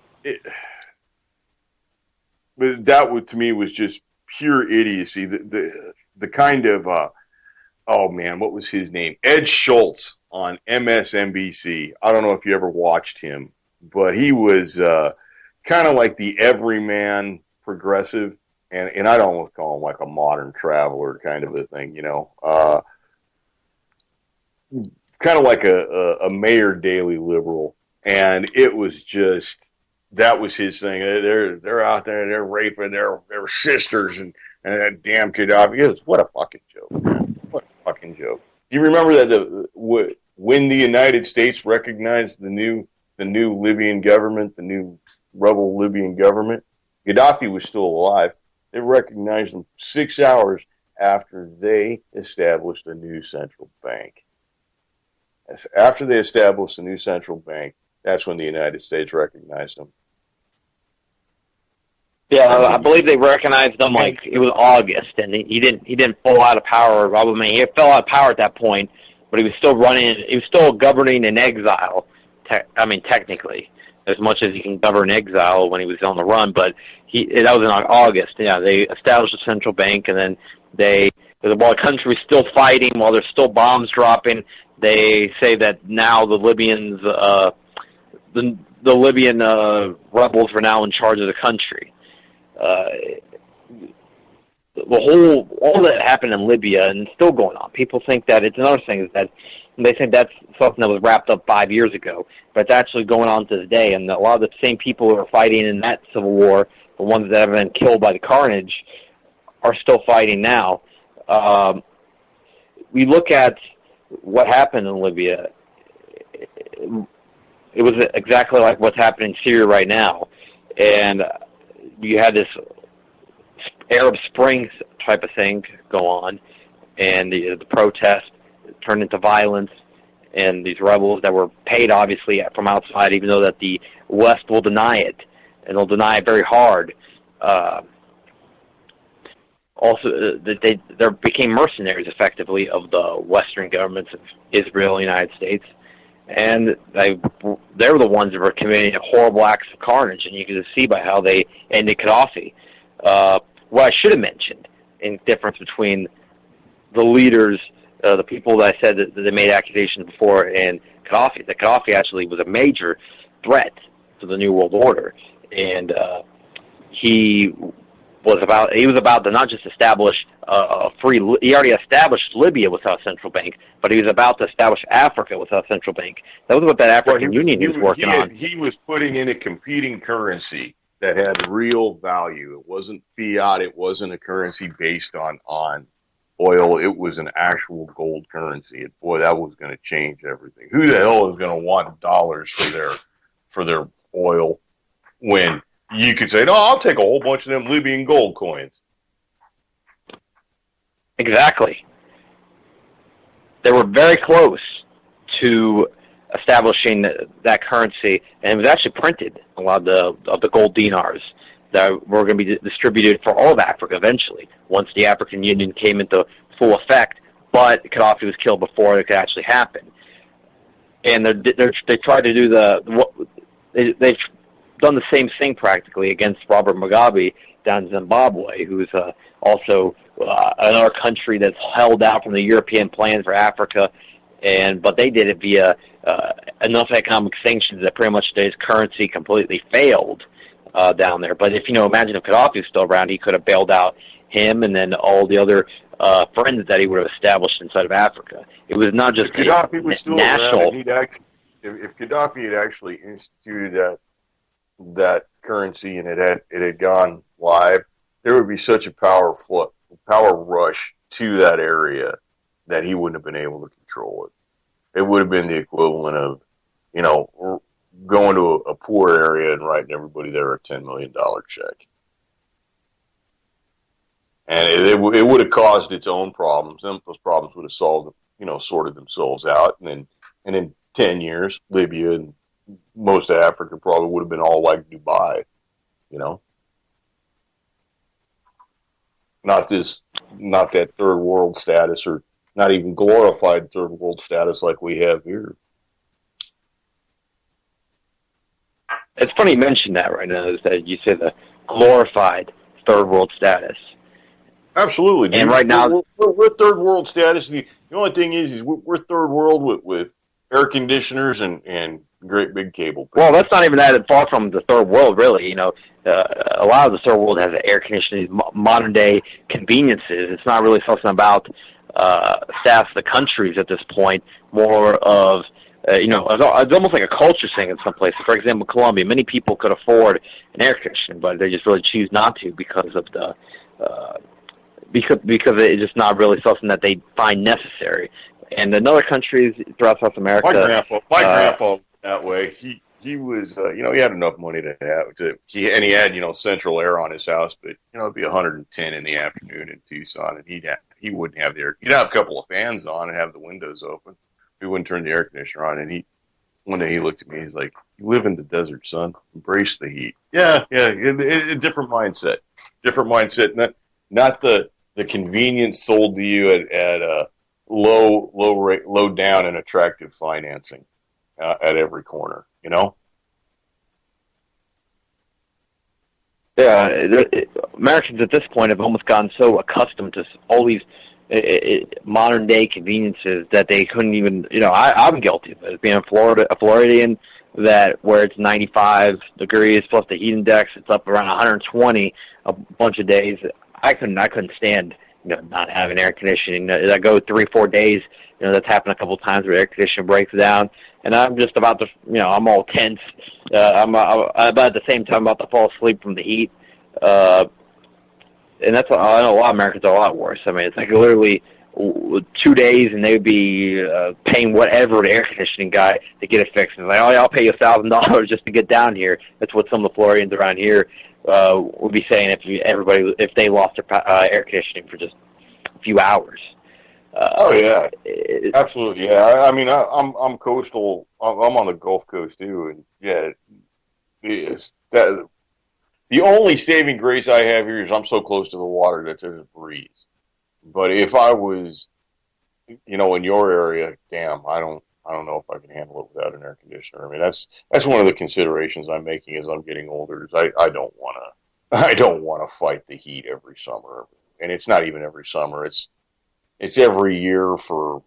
that was, to me, was just pure idiocy. The kind of oh man, what was his name? Ed Schultz on MSNBC. I don't know if you ever watched him, but he was kind of like the everyman progressive. And I'd almost call him like a modern traveler kind of a thing, kind of like a Mayor Daley liberal. And it was just, that was his thing. They're out there, they're raping their sisters and that damn Gaddafi. What a fucking joke, man. What a fucking joke. Do you remember that when the United States recognized the new Libyan government, the new rebel Libyan government, Gaddafi was still alive. They recognized him 6 hours after they established a new central bank. After they established a new central bank, that's when the United States recognized him. Yeah, I believe they recognized him like it was August, and he didn't fall out of power. I mean, he fell out of power at that point, but he was still running. He was still governing in exile. Technically, as much as he can govern exile when he was on the run, but that was in August. Yeah, they established a central bank, and then while the country was still fighting, while there's still bombs dropping, they say that now the Libyans, the Libyan rebels were now in charge of the country. All that happened in Libya and still going on. People think that it's another thing is that they think that's something that was wrapped up 5 years ago, but it's actually going on to this day. And a lot of the same people who are fighting in that civil war, the ones that have been killed by the carnage, are still fighting now. We look at what happened in Libya. It was exactly like what's happening in Syria right now, and you had this Arab Spring type of thing go on, and the protest turned into violence, and these rebels that were paid, obviously, from outside, even though that the West will deny it, and they'll deny it very hard. Also, they became mercenaries, effectively, of the Western governments of Israel and the United States, and they were the ones that were committing horrible acts of carnage, and you can see by how they ended Gaddafi. What I should have mentioned in difference between the leaders, the people that I said that they made accusations before, and Gaddafi, that Gaddafi actually was a major threat to the New World Order, and he was about to not just establish a free. He already established Libya without a central bank, but he was about to establish Africa without a central bank. That was what that African Union was working on. He was putting in a competing currency that had real value. It wasn't fiat. It wasn't a currency based on oil. It was an actual gold currency. And boy, that was going to change everything. Who the hell is going to want dollars for their oil when you could say, no, I'll take a whole bunch of them Libyan gold coins. Exactly. They were very close to establishing that currency, and it was actually printed, a lot of the gold dinars that were going to be distributed for all of Africa eventually, once the African Union came into full effect, but Gaddafi was killed before it could actually happen. And they tried to do they've done the same thing practically against Robert Mugabe down in Zimbabwe, who's also another country that's held out from the European plan for Africa, but they did it via enough economic sanctions that pretty much his currency completely failed down there. But imagine if Gaddafi was still around, he could have bailed out him and then all the other friends that he would have established inside of Africa. It was not just Gaddafi was still national. Around, if Gaddafi had actually instituted that currency and it had gone live, there would be such a power rush to that area that he wouldn't have been able to control it. It would have been the equivalent of, going to a poor area and writing everybody there a $10 million check. And it would have caused its own problems. And those problems would have sorted themselves out. And in 10 years, Libya and most of Africa probably would have been all like Dubai, Not that third world status, or not even glorified third world status like we have here. It's funny you mentioned that right now, is that you say the glorified third world status. Absolutely, dude. And right now, we're third world status. The only thing is we're third world with air conditioners and great big cable. Well, that's not even that far from the third world, really. You know, a lot of the third world has air conditioning, modern day conveniences. It's not really something about staff the countries at this point. More of you know, it's almost like a culture thing in some places. For example, Colombia, many people could afford an air conditioner, but they just really choose not to because of the because it's just not really something that they find necessary. And in other countries throughout South America, my grandpa that way. He was you know, he had enough money to have he had central air on his house, but it'd be 110 in the afternoon in Tucson, and he wouldn't have he'd have a couple of fans on and have the windows open. He wouldn't turn the air conditioner on, and one day he looked at me. He's like, "You live in the desert, son. Embrace the heat." Yeah, a different mindset. Different mindset. Not the convenience sold to you at low rate, low down and attractive financing at every corner. You know. Yeah, Americans at this point have almost gotten so accustomed to all these modern day conveniences that they couldn't even, I'm guilty of it. Being a Floridian, that where it's 95 degrees plus the heat index, it's up around 120 a bunch of days. I couldn't stand, not having air conditioning. I go 3-4 days, that's happened a couple of times where air conditioning breaks down, and I'm just about to, I'm all tense. I'm about at the same time about to fall asleep from the heat. And that's, I know a lot of Americans are a lot worse. I mean, it's like literally 2 days, and they'd be paying whatever the air conditioning guy to get it fixed. And it's like, oh, yeah, I'll pay you $1,000 just to get down here. That's what some of the Floridians around here would be saying if they lost their air conditioning for just a few hours. Oh yeah, absolutely. Yeah, I mean, I'm coastal. I'm on the Gulf Coast too, and yeah, it's that. The only saving grace I have here is I'm so close to the water that there's a breeze. But if I was, in your area, damn, I don't know if I can handle it without an air conditioner. I mean, that's one of the considerations I'm making as I'm getting older. Is I don't want to fight the heat every summer, and it's not even every summer. It's every year for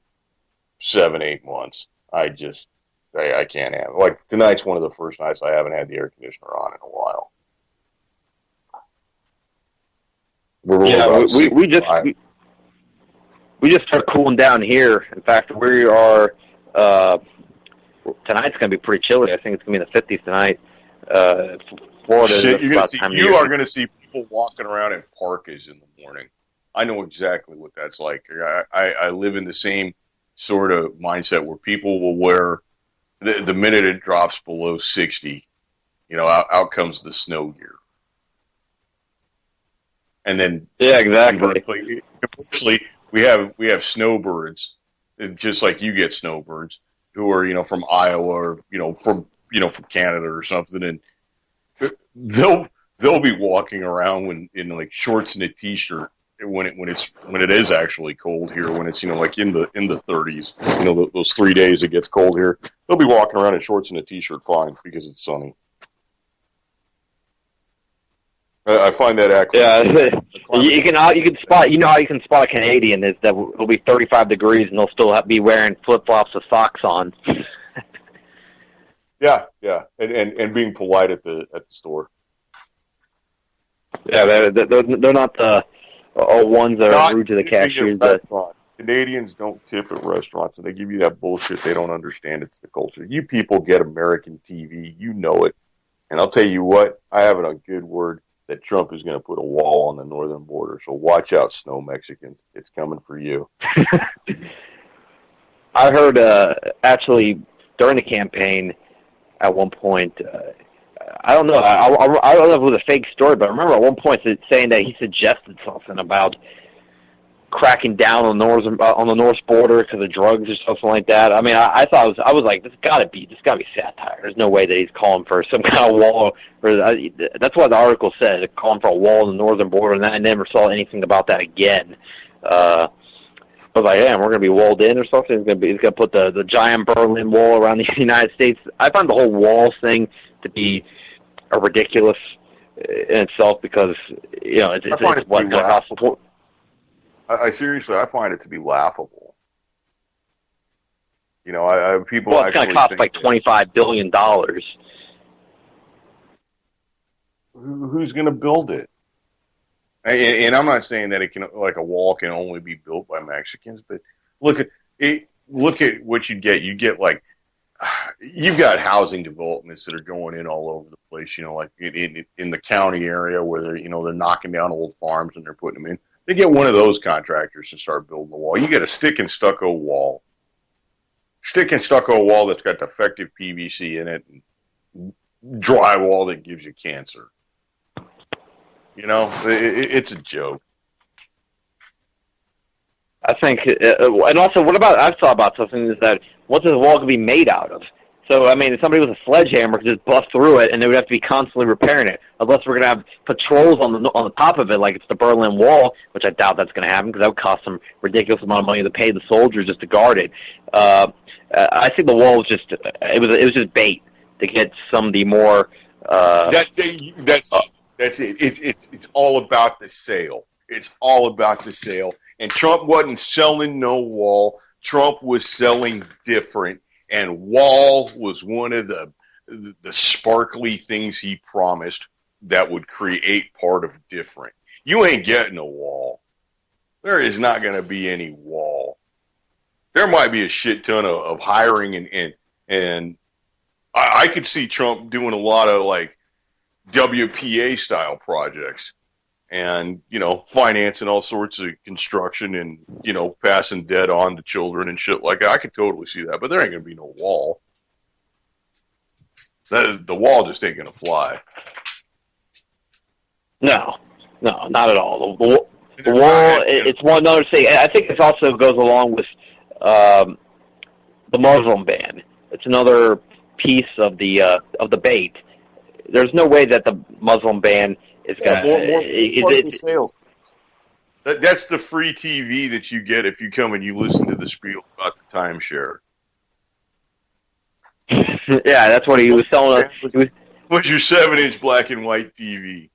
7-8 months. I can't have it. Like tonight's one of the first nights I haven't had the air conditioner on in a while. Yeah, we just start cooling down here. In fact, we are tonight's going to be pretty chilly. I think it's going to be in the 50s tonight. Florida. Shit, you are going to see people walking around in parkas in the morning. I know exactly what that's like. I live in the same sort of mindset where people will wear the minute it drops below 60. Out comes the snow gear. And then, yeah, exactly. Unfortunately, we have snowbirds, just like you get snowbirds, who are from Iowa or from Canada or something, and they'll be walking around in like shorts and a t-shirt when it is actually cold here, when it's like in the 30s, those 3 days it gets cold here. They'll be walking around in shorts and a t-shirt fine because it's sunny. I find that accurate. Yeah, you can spot. How you can spot a Canadian is that it'll be 35 degrees and they'll still be wearing flip flops with socks on. Yeah, and being polite at the store. Yeah, they're not the ones that are rude to the cashiers. Canadians don't tip at restaurants, and they give you that bullshit. They don't understand it's the culture. You people get American TV, you know it, and I'll tell you what, I have it on good word that Trump is going to put a wall on the northern border. So watch out, snow Mexicans. It's coming for you. I heard actually during the campaign at one point, I don't know. I don't know if it was a fake story, but I remember at one point saying that he suggested something about cracking down on the north border because of drugs or something like that. I mean, I thought I was like, this gotta be satire. There's no way that he's calling for some kind of wall. That's what the article said, calling for a wall on the northern border, and then I never saw anything about that again. I was like, yeah, we're gonna be walled in or something. He's gonna put the giant Berlin Wall around the United States. I find the whole wall thing to be a ridiculous in itself because it's what's going to cost. I seriously, I find it to be laughable. People. Well, it's going to cost like $25 billion. Who's going to build it? And I'm not saying that a wall can only be built by Mexicans, but look at it. Look at what you get. You get you've got housing developments that are going in all over the place. Like in the county area where they're knocking down old farms and they're putting them in. They get one of those contractors to start building the wall. You get a stick and stucco wall. Stick and stucco wall that's got defective PVC in it and drywall that gives you cancer. It's a joke. I think, and also, I've thought about something is that what does the wall going to be made out of? So, I mean, if somebody with a sledgehammer could just bust through it, and they would have to be constantly repairing it, unless we're going to have patrols on the top of it, like it's the Berlin Wall, which I doubt that's going to happen because that would cost some ridiculous amount of money to pay the soldiers just to guard it. I think the wall was just just bait to get some of the more. That's it. It's all about the sale. It's all about the sale. And Trump wasn't selling no wall. Trump was selling different. And wall was one of the sparkly things he promised that would create part of different. You ain't getting a wall. There is not going to be any wall. There might be a shit ton of hiring and I could see Trump doing a lot of WPA style projects and, financing all sorts of construction and, passing debt on to children and shit like that. I could totally see that, but there ain't going to be no wall. The wall just ain't going to fly. No, not at all. The wall, it's one other thing. I think this also goes along with the Muslim ban. It's another piece of the bait. There's no way that the Muslim ban is going to sales. That's the free TV that you get if you come and you listen to the spiel about the timeshare. Yeah, that's what he was telling us. What's your 7-inch black and white TV?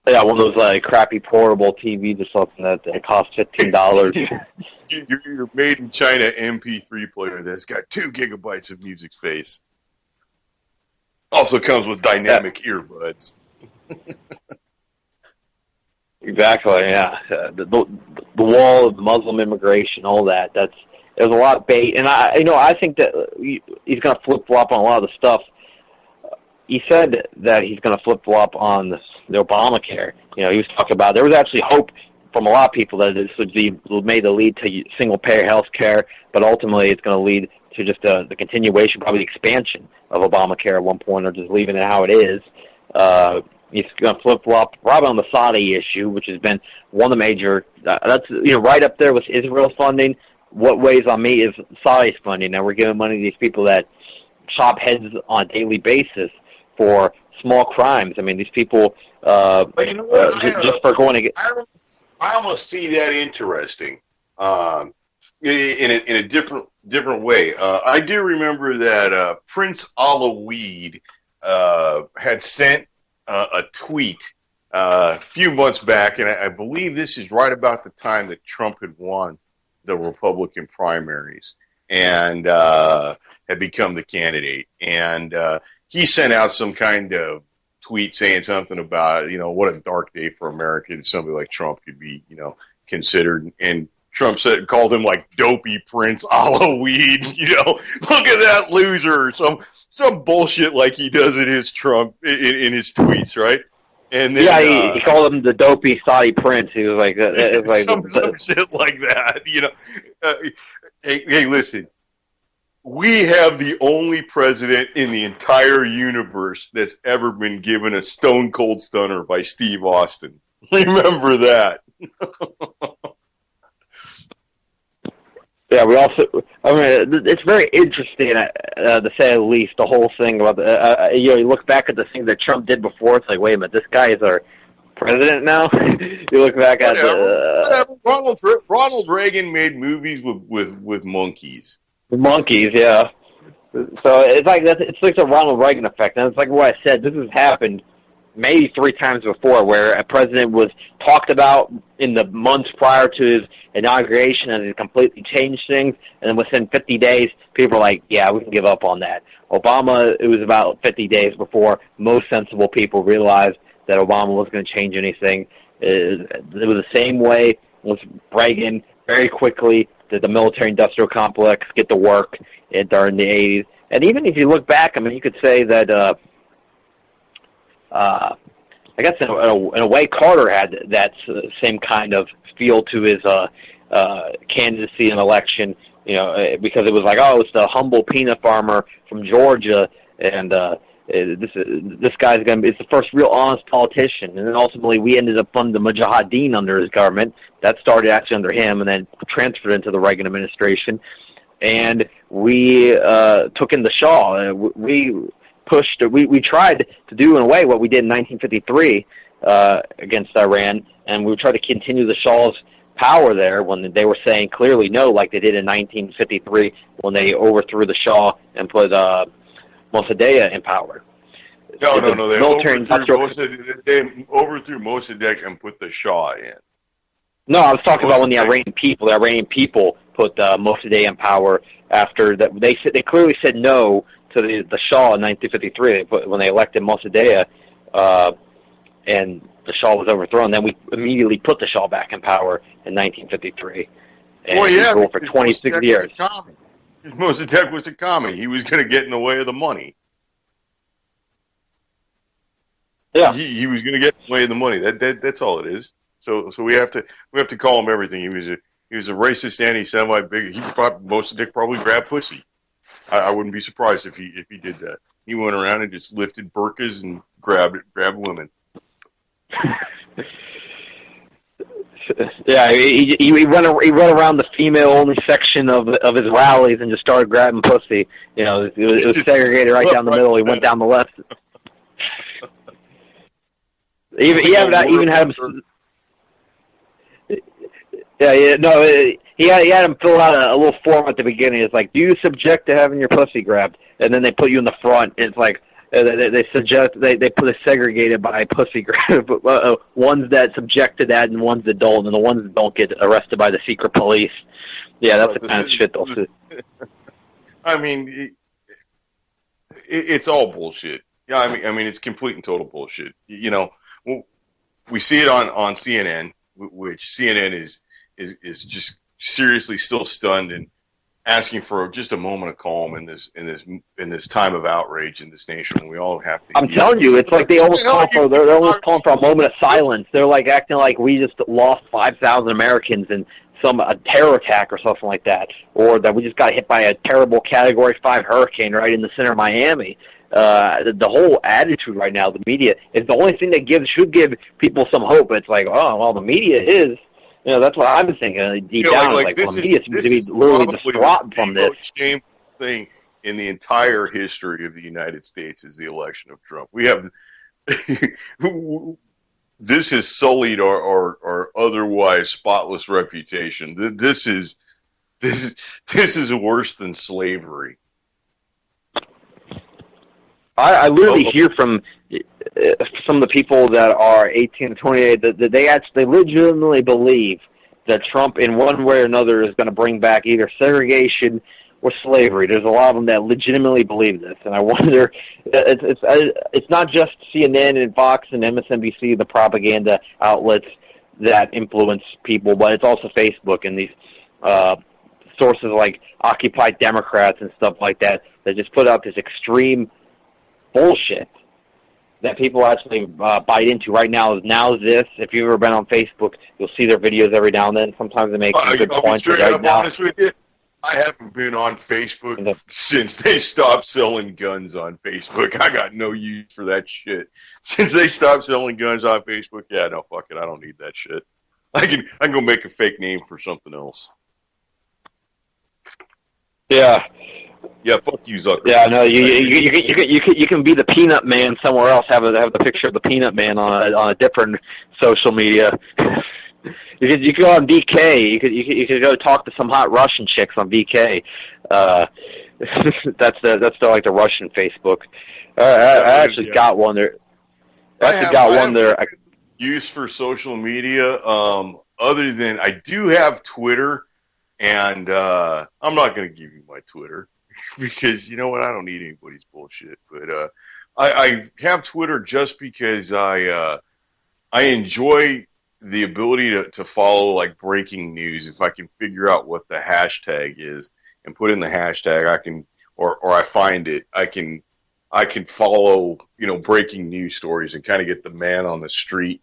Yeah, one of those crappy portable TVs or something that costs $15. Your made in China MP3 player that's got 2 gigabytes of music space. Also comes with dynamic earbuds. Exactly. Yeah. The wall of Muslim immigration, all that. There's a lot of bait, and I think that he's going to flip flop on a lot of the stuff. He said that he's going to flip flop on the Obamacare. He was talking about there was actually hope from a lot of people that this would be made to lead to single payer health care, but ultimately it's going to lead to just the continuation, probably the expansion of Obamacare at one point, or just leaving it how it is. He's going to flip-flop probably on the Saudi issue, which has been one of the major, that's right up there with Israel's funding. What weighs on me is Saudi's funding. Now we're giving money to these people that chop heads on a daily basis for small crimes. I mean, these people, but you know what? just for going to get... I almost see that interesting in a different way. I do remember that Prince Alaweed had sent a tweet a few months back, and I believe this is right about the time that Trump had won the Republican primaries and had become the candidate. And he sent out some kind of tweet saying something about, what a dark day for America that somebody like Trump could be, considered. And Trump called him dopey Prince Alaweed, look at that loser, some bullshit like he does in his in his tweets, right? And then, he called him the dopey Saudi prince. He was like, some shit like that, Hey, listen, we have the only president in the entire universe that's ever been given a stone cold stunner by Steve Austin. Remember that. Yeah, we also. I mean, it's very interesting, to say the least. The whole thing about you look back at the thing that Trump did before. It's like, wait a minute, this guy is our president now. You look back at Whatever. Ronald Reagan made movies with monkeys. monkeys. Yeah. So it's like it's like the Ronald Reagan effect, and it's like what I said. This has happened maybe 3 times before, where a president was talked about in the months prior to his inauguration and it completely changed things, and then within 50 days, people were like, yeah, we can give up on that. Obama, it was about 50 days before most sensible people realized that Obama wasn't going to change anything. It was the same way with Reagan. Very quickly, did the military-industrial complex get to work during the 80s. And even if you look back, I mean, you could say that I guess in a way, Carter had that same kind of feel to his candidacy and election, because it was like, oh, it's the humble peanut farmer from Georgia, and this guy's it's the first real honest politician. And then ultimately we ended up funding the Mujahideen under his government. That started actually under him and then transferred into the Reagan administration. And we took in the Shah. We tried to do in a way what we did in 1953 against Iran, and we tried to continue the Shah's power there when they were saying clearly no, like they did in 1953 when they overthrew the Shah and put Mossadegh in power. No. They overthrew Mossadegh and put the Shah in. No, I was talking about when the Iranian people put Mossadegh in power after that. They clearly said no to the Shah in 1953 when they elected Mossadegh, and the Shah was overthrown. Then we immediately put the Shah back in power in 1953. And he ruled for 26 years. Mossadegh was a commie. He was going to get in the way of the money. Yeah, he was going to get in the way of the money. That's all it is. So we have to call him everything. He was a racist, anti-Semite, big. He thought Mossadegh probably grabbed pussy. I wouldn't be surprised if he did that. He went around and just lifted burqas and grabbed women. Yeah, he went around the female-only section of his rallies and just started grabbing pussy. It was segregated right down the middle. He went down the left. He had him. He had him fill out a little form at the beginning. It's like, do you subject to having your pussy grabbed? And then they put you in the front. It's like they suggest they put it segregated by pussy grab. Ones that subject to that and ones that don't, and the ones that don't get arrested by the secret police. Yeah, that's the kind of shit they'll see. I mean, it's all bullshit. Yeah, I mean, it's complete and total bullshit. We see it on CNN, which CNN is just seriously still stunned and asking for just a moment of calm in this time of outrage in this nation when we all have to. I'm telling you, it's like they almost call for they're almost calling for a moment of silence. They're like acting like we just lost 5,000 Americans in a terror attack or something like that, or that we just got hit by a terrible Category 5 hurricane right in the center of Miami. The whole attitude right now, the media, is the only thing that should give people some hope. It's like, oh, well, the media is. That's what I was thinking deep down. Like the media seems to be literally distraught from this. The most shameful thing in the entire history of the United States is the election of Trump. We have this has sullied our otherwise spotless reputation. This is worse than slavery. I literally hear from some of the people that are 18 to 28 that they legitimately believe that Trump in one way or another is going to bring back either segregation or slavery. There's a lot of them that legitimately believe this, and I wonder, it's not just CNN and Fox and MSNBC, the propaganda outlets that influence people, but it's also Facebook and these sources like Occupy Democrats and stuff like that just put out this extreme bullshit that people actually bite into right now. This, if you've ever been on Facebook, you'll see their videos every now and then. Sometimes they make some good points. Honest with you. I haven't been on Facebook since they stopped selling guns on Facebook. I got no use for that shit. Since they stopped selling guns on Facebook, yeah, no, fuck it. I don't need that shit. I can go make a fake name for something else. Yeah. Yeah, fuck you, Zucker. Yeah, no, you can be the Peanut Man somewhere else. Have the picture of the Peanut Man on a different social media. You could go on VK. You could go talk to some hot Russian chicks on VK. That's the Russian Facebook. I actually got one there. I actually got one there. Use for social media. Other than I do have Twitter, and I'm not going to give you my Twitter because you know what? I don't need anybody's bullshit. But I have Twitter just because I enjoy the ability to follow like breaking news. If I can figure out what the hashtag is and put in the hashtag, I can, or I find it, I can follow, breaking news stories and kind of get the man on the street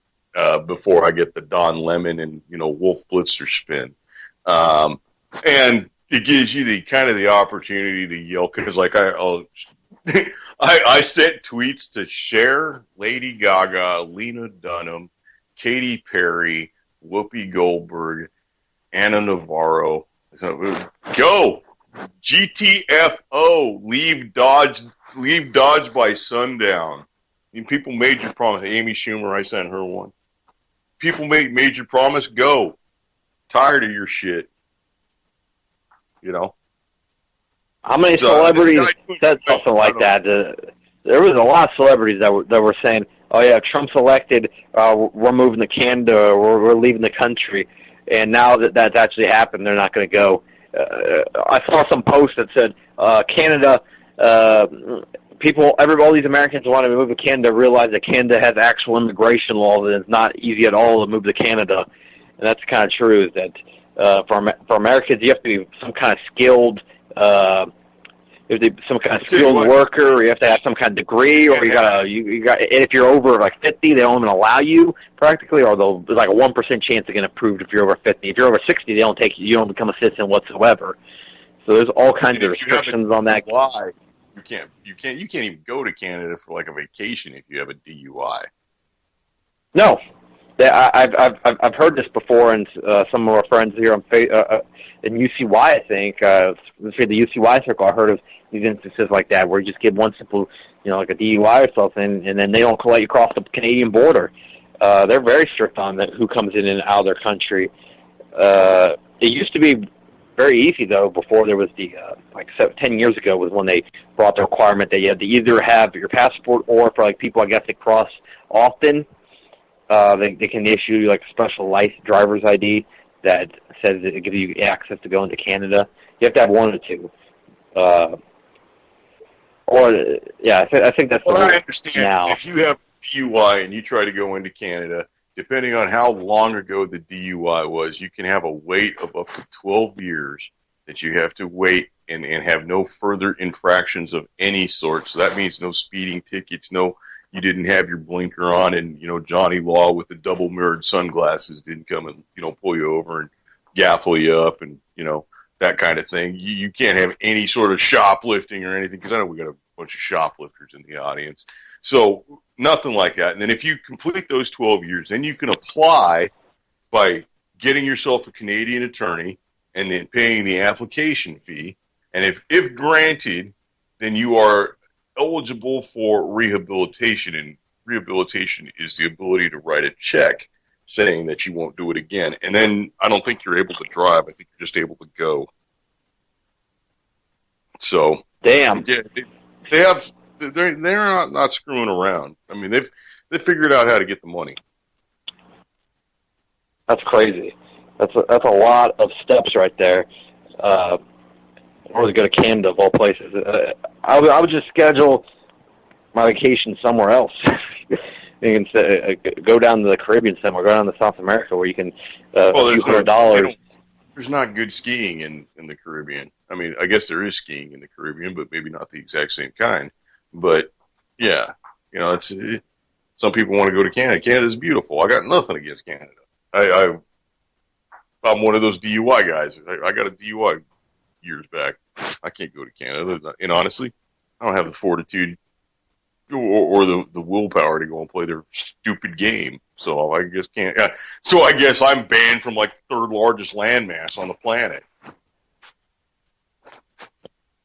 before I get the Don Lemon and, Wolf Blitzer spin. And it gives you the opportunity to yell, cause like I sent tweets to Cher, Lady Gaga, Lena Dunham, Katy Perry, Whoopi Goldberg, Anna Navarro. So, go! GTFO! Leave Dodge by sundown. People made your promise. Amy Schumer, I sent her one. People made your promise. Go. Tired of your shit. How many celebrities said something like that? There was a lot of celebrities that were saying, "Oh yeah, Trump's elected. We're moving to Canada. Or we're leaving the country." And now that that's actually happened, they're not going to go. I saw some post that said Canada. All these Americans want to move to Canada realize that Canada has actual immigration laws and it's not easy at all to move to Canada. And that's kind of true. Is that for Americans, you have to be some kind of skilled. Some kind of skilled worker, or you have to have some kind of degree, or you got. And if you're over like 50, they don't even allow you practically, or there's like a 1% chance they're going to approve if you're over 50. If you're over 60, they don't take you. You don't become a citizen whatsoever. So there's all kinds of restrictions on that. You can't even go to Canada for like a vacation if you have a DUI. No, I've heard this before, and some of our friends here in UCY, I think, the UCY circle, I heard of these instances like that where you just get one simple, like a DUI or something, and then they don't let you cross the Canadian border. They're very strict on that, who comes in and out of their country. It used to be very easy, though, before there was the, 10 years ago was when they brought the requirement that you had to either have your passport, or for like people, I guess, that cross often, they can issue you like a special driver's ID that says it gives you access to go into Canada. You have to have one or two. I think that's the rule. I understand. Now. If you have DUI and you try to go into Canada, depending on how long ago the DUI was, you can have a wait of up to 12 years that you have to wait and have no further infractions of any sort. So that means no speeding tickets, you didn't have your blinker on, and, Johnny Law with the double mirrored sunglasses didn't come and, pull you over and gaffle you up and, that kind of thing. You can't have any sort of shoplifting or anything, because I know we got a bunch of shoplifters in the audience. So nothing like that. And then if you complete those 12 years, then you can apply by getting yourself a Canadian attorney and then paying the application fee. And if granted, then you are eligible for rehabilitation, and rehabilitation is the ability to write a check saying that you won't do it again. And then I don't think you're able to drive. I think you're just able to go. So Damn. Yeah, they're not screwing around. I mean, they've figured out how to get the money. That's crazy. That's a lot of steps right there. Or to go to Canada of all places. I would just schedule my vacation somewhere else. You can go down to the Caribbean somewhere, go down to South America where you can a few $100. There's not good skiing in the Caribbean. I mean, I guess there is skiing in the Caribbean, but maybe not the exact same kind. But yeah, some people want to go to Canada. Canada's beautiful. I got nothing against Canada. I'm one of those DUI guys. I got a DUI years back. I can't go to Canada. And honestly, I don't have the fortitude or the willpower to go and play their stupid game. So I just can't. So I guess I'm banned from like the third largest landmass on the planet.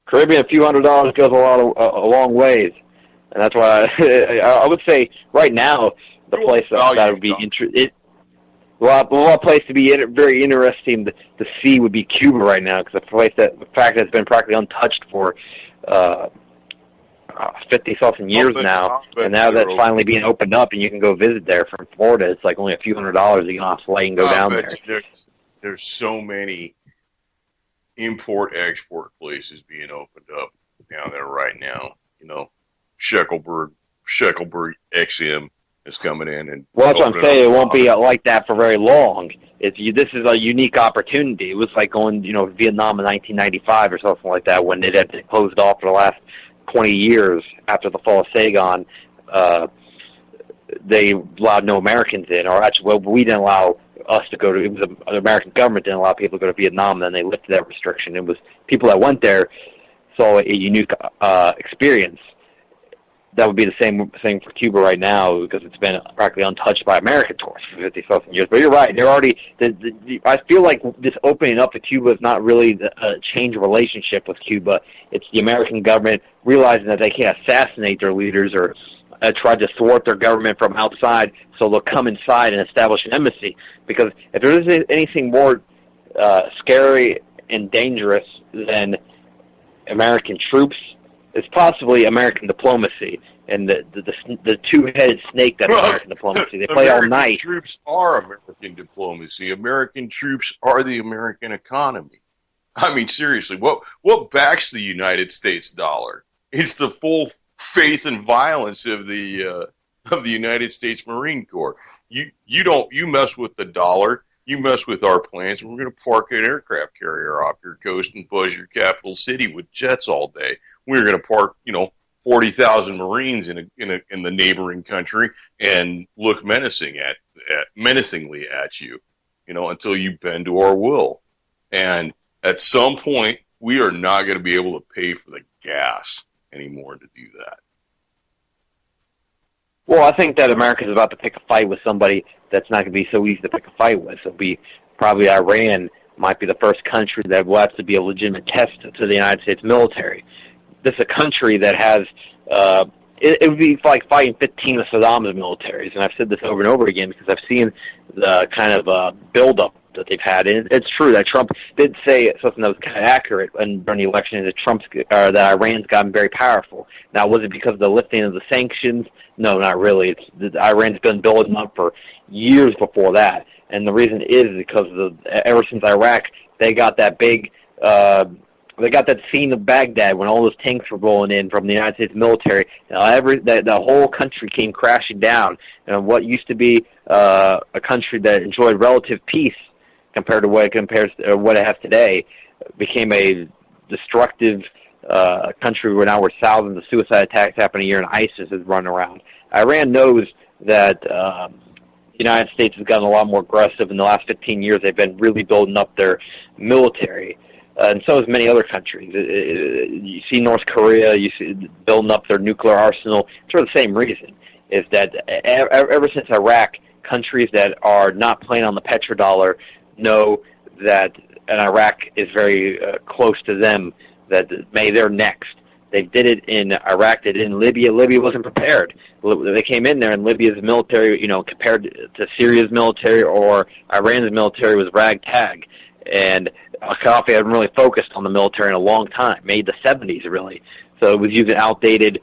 Caribbean, a few $100s goes a long ways, and that's why I would say right now the place that would be one place to be very interesting to see would be Cuba right now, because the fact that it's been practically untouched for 50-something years now, and now that's finally being opened up, and you can go visit there from Florida. It's like only a few $100 to get on a flight and go down there. There's so many import-export places being opened up down there right now. You know, Shackelberg XM is coming in, and that's what I'm saying. It won't be like that for very long. This is a unique opportunity. It was like going, Vietnam in 1995 or something like that, when it had been closed off for the last 20 years after the fall of Saigon. They allowed no Americans in, or actually, well, we didn't allow us to go to. It was the American government didn't allow people to go to Vietnam. And then they lifted that restriction. It was people that went there saw a unique experience. That would be the same thing for Cuba right now, because it's been practically untouched by American tourists for 50-something years. But you're right; they're already. I feel like this opening up to Cuba is not really a change of relationship with Cuba. It's the American government realizing that they can't assassinate their leaders or try to thwart their government from outside, so they'll come inside and establish an embassy. Because if there is anything more scary and dangerous than American troops, it's possibly American diplomacy and the two-headed snake that's American diplomacy. They play all night. American troops are American diplomacy. American troops are the American economy. I mean, seriously, what backs the United States dollar? It's the full faith and violence of the United States Marine Corps. You mess with the dollar, you mess with our plans, and we're going to park an aircraft carrier off your coast and buzz your capital city with jets all day. We're going to park, 40,000 Marines in the neighboring country and look menacingly at you, until you bend to our will. And at some point, we are not going to be able to pay for the gas anymore to do that. Well, I think that America's about to pick a fight with somebody that's not going to be so easy to pick a fight with. It'll be probably Iran might be the first country that will have to be a legitimate test to the United States military. This is a country that has, it would be like fighting 15 of Saddam's militaries, and I've said this over and over again because I've seen the kind of buildup that they've had. And it's true that Trump did say something that was kind of accurate during the election, that Iran's gotten very powerful. Now, was it because of the lifting of the sanctions? No, not really. Iran's been building up for years before that, and the reason is because ever since Iraq, they got that big. They got that scene of Baghdad when all those tanks were rolling in from the United States military. The whole country came crashing down, and what used to be a country that enjoyed relative peace compared to what it has today became a destructive country where now thousands of suicide attacks happen a year and ISIS is running around. Iran knows that the United States has gotten a lot more aggressive in the last 15 years. They've been really building up their military, and so has many other countries. You see North Korea, you see building up their nuclear arsenal for the same reason, is that ever since Iraq, countries that are not playing on the petrodollar know that, and Iraq is very close to them, that they're next. They did it in Iraq. They did it in Libya. Libya wasn't prepared. They came in there, and Libya's military, compared to Syria's military or Iran's military, was ragtag. And Gaddafi hadn't really focused on the military in a long time, made the 70s, really. So it was using outdated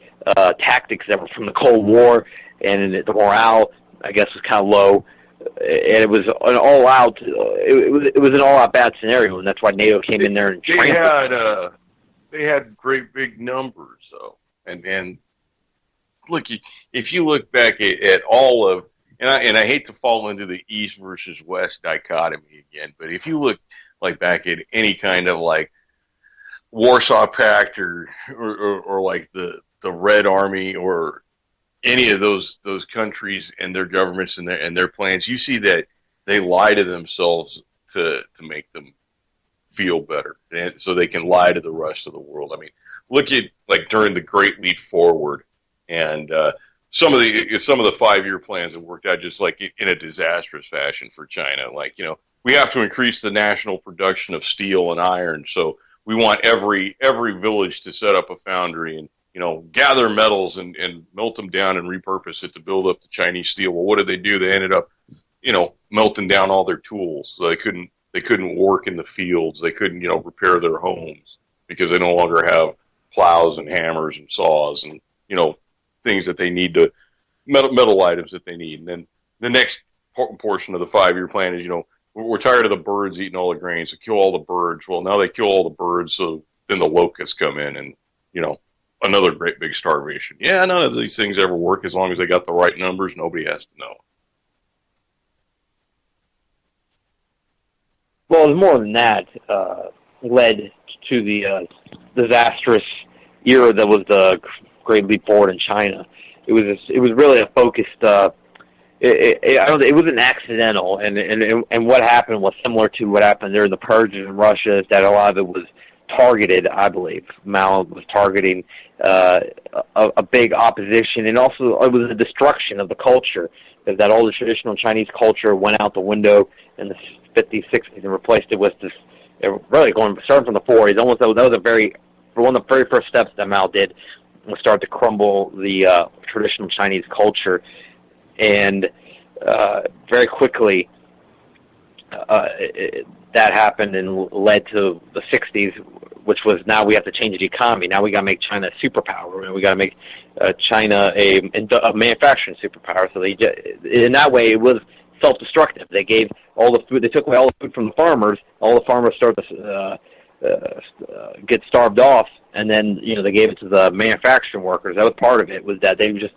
tactics that were from the Cold War, and the morale, I guess, was kind of low. And it was an all-out. It was an all-out bad scenario, and that's why NATO came in there and They had great big numbers, though, and look, if you look back at all of, and I hate to fall into the East versus West dichotomy again, but if you look like back at any kind of like Warsaw Pact or like the Red Army or any of those countries and their governments and their plans, you see that they lie to themselves to make them feel better, and so they can lie to the rest of the world. I mean, look at like during the Great Leap Forward, and some of the 5-year plans have worked out just like in a disastrous fashion for China. Like, we have to increase the national production of steel and iron, so we want every village to set up a foundry and gather metals and melt them down and repurpose it to build up the Chinese steel. Well, what did they do? They ended up, melting down all their tools. So they couldn't work in the fields. They couldn't, repair their homes because they no longer have plows and hammers and saws and, things that they need to, metal items that they need. And then the next portion of the 5-year plan is, we're tired of the birds eating all the grains, so kill all the birds. Well, now they kill all the birds, so then the locusts come in and, another great big starvation. Yeah, none of these things ever work as long as they got the right numbers. Nobody has to know. Well, it was more than that led to the disastrous era that was the Great Leap Forward in China. It was really a focused. It wasn't accidental, and what happened was similar to what happened during the purges in Russia. Is that a lot of it was targeted, I believe. Mao was targeting a big opposition, and also it was a destruction of the culture, because that all the traditional Chinese culture went out the window in the 50s, 60s, and replaced it with this, really starting from the 40s. Almost that was one of the very first steps that Mao did was start to crumble the traditional Chinese culture, and very quickly that happened and led to the 60s, which was now we have to change the economy. Now we got to make China a superpower. We got to make China a manufacturing superpower. So in that way, it was self-destructive. They gave all the food. They took away all the food from the farmers. All the farmers started to get starved off, and then they gave it to the manufacturing workers. That was part of it. Was that they just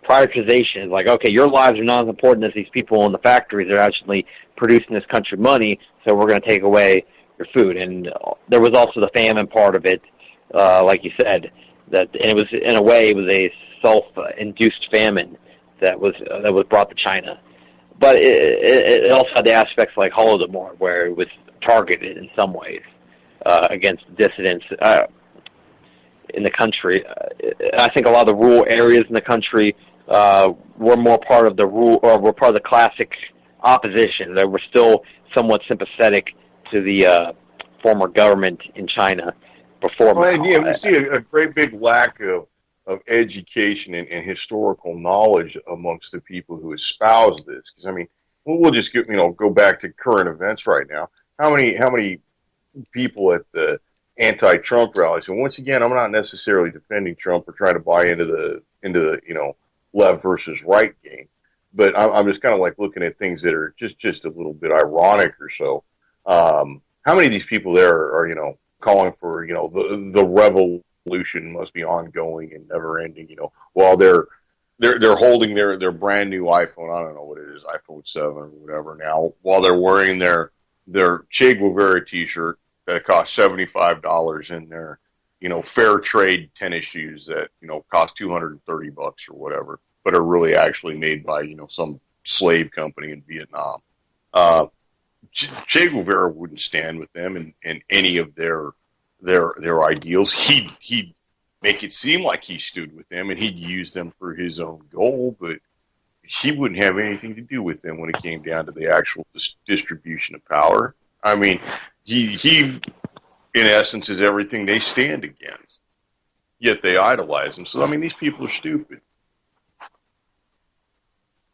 privatization is like, okay, your lives are not as important as these people in the factories that are actually producing this country money, so we're going to take away your food. And there was also the famine part of it, like you said, and it was, in a way, it was a self-induced famine that was brought to China. But it also had the aspects like Holodomor, where it was targeted in some ways against dissidents in the country. I think a lot of the rural areas in the country were more part of the were part of the classic opposition. They were still somewhat sympathetic to the former government in China before. Well, we see a great big lack of education and historical knowledge amongst the people who espouse this. Because I mean, we'll just go back to current events right now. How many people at the anti-Trump rallies? And once again, I'm not necessarily defending Trump or trying to buy into the left versus right game, but I'm just kind of like looking at things that are just a little bit ironic or so. How many of these people there are calling for the revolution must be ongoing and never ending? While they're holding their brand new iPhone, I don't know what it is, iPhone 7 or whatever now, while they're wearing their Che Guevara T-shirt that costs $75 and their fair trade tennis shoes that cost $230 or whatever, but are really actually made by some slave company in Vietnam. Che Guevara wouldn't stand with them in any of their ideals. He'd make it seem like he stood with them and he'd use them for his own goal, but he wouldn't have anything to do with them when it came down to the actual distribution of power. I mean, he in essence is everything they stand against, yet they idolize him. So I mean, these people are stupid.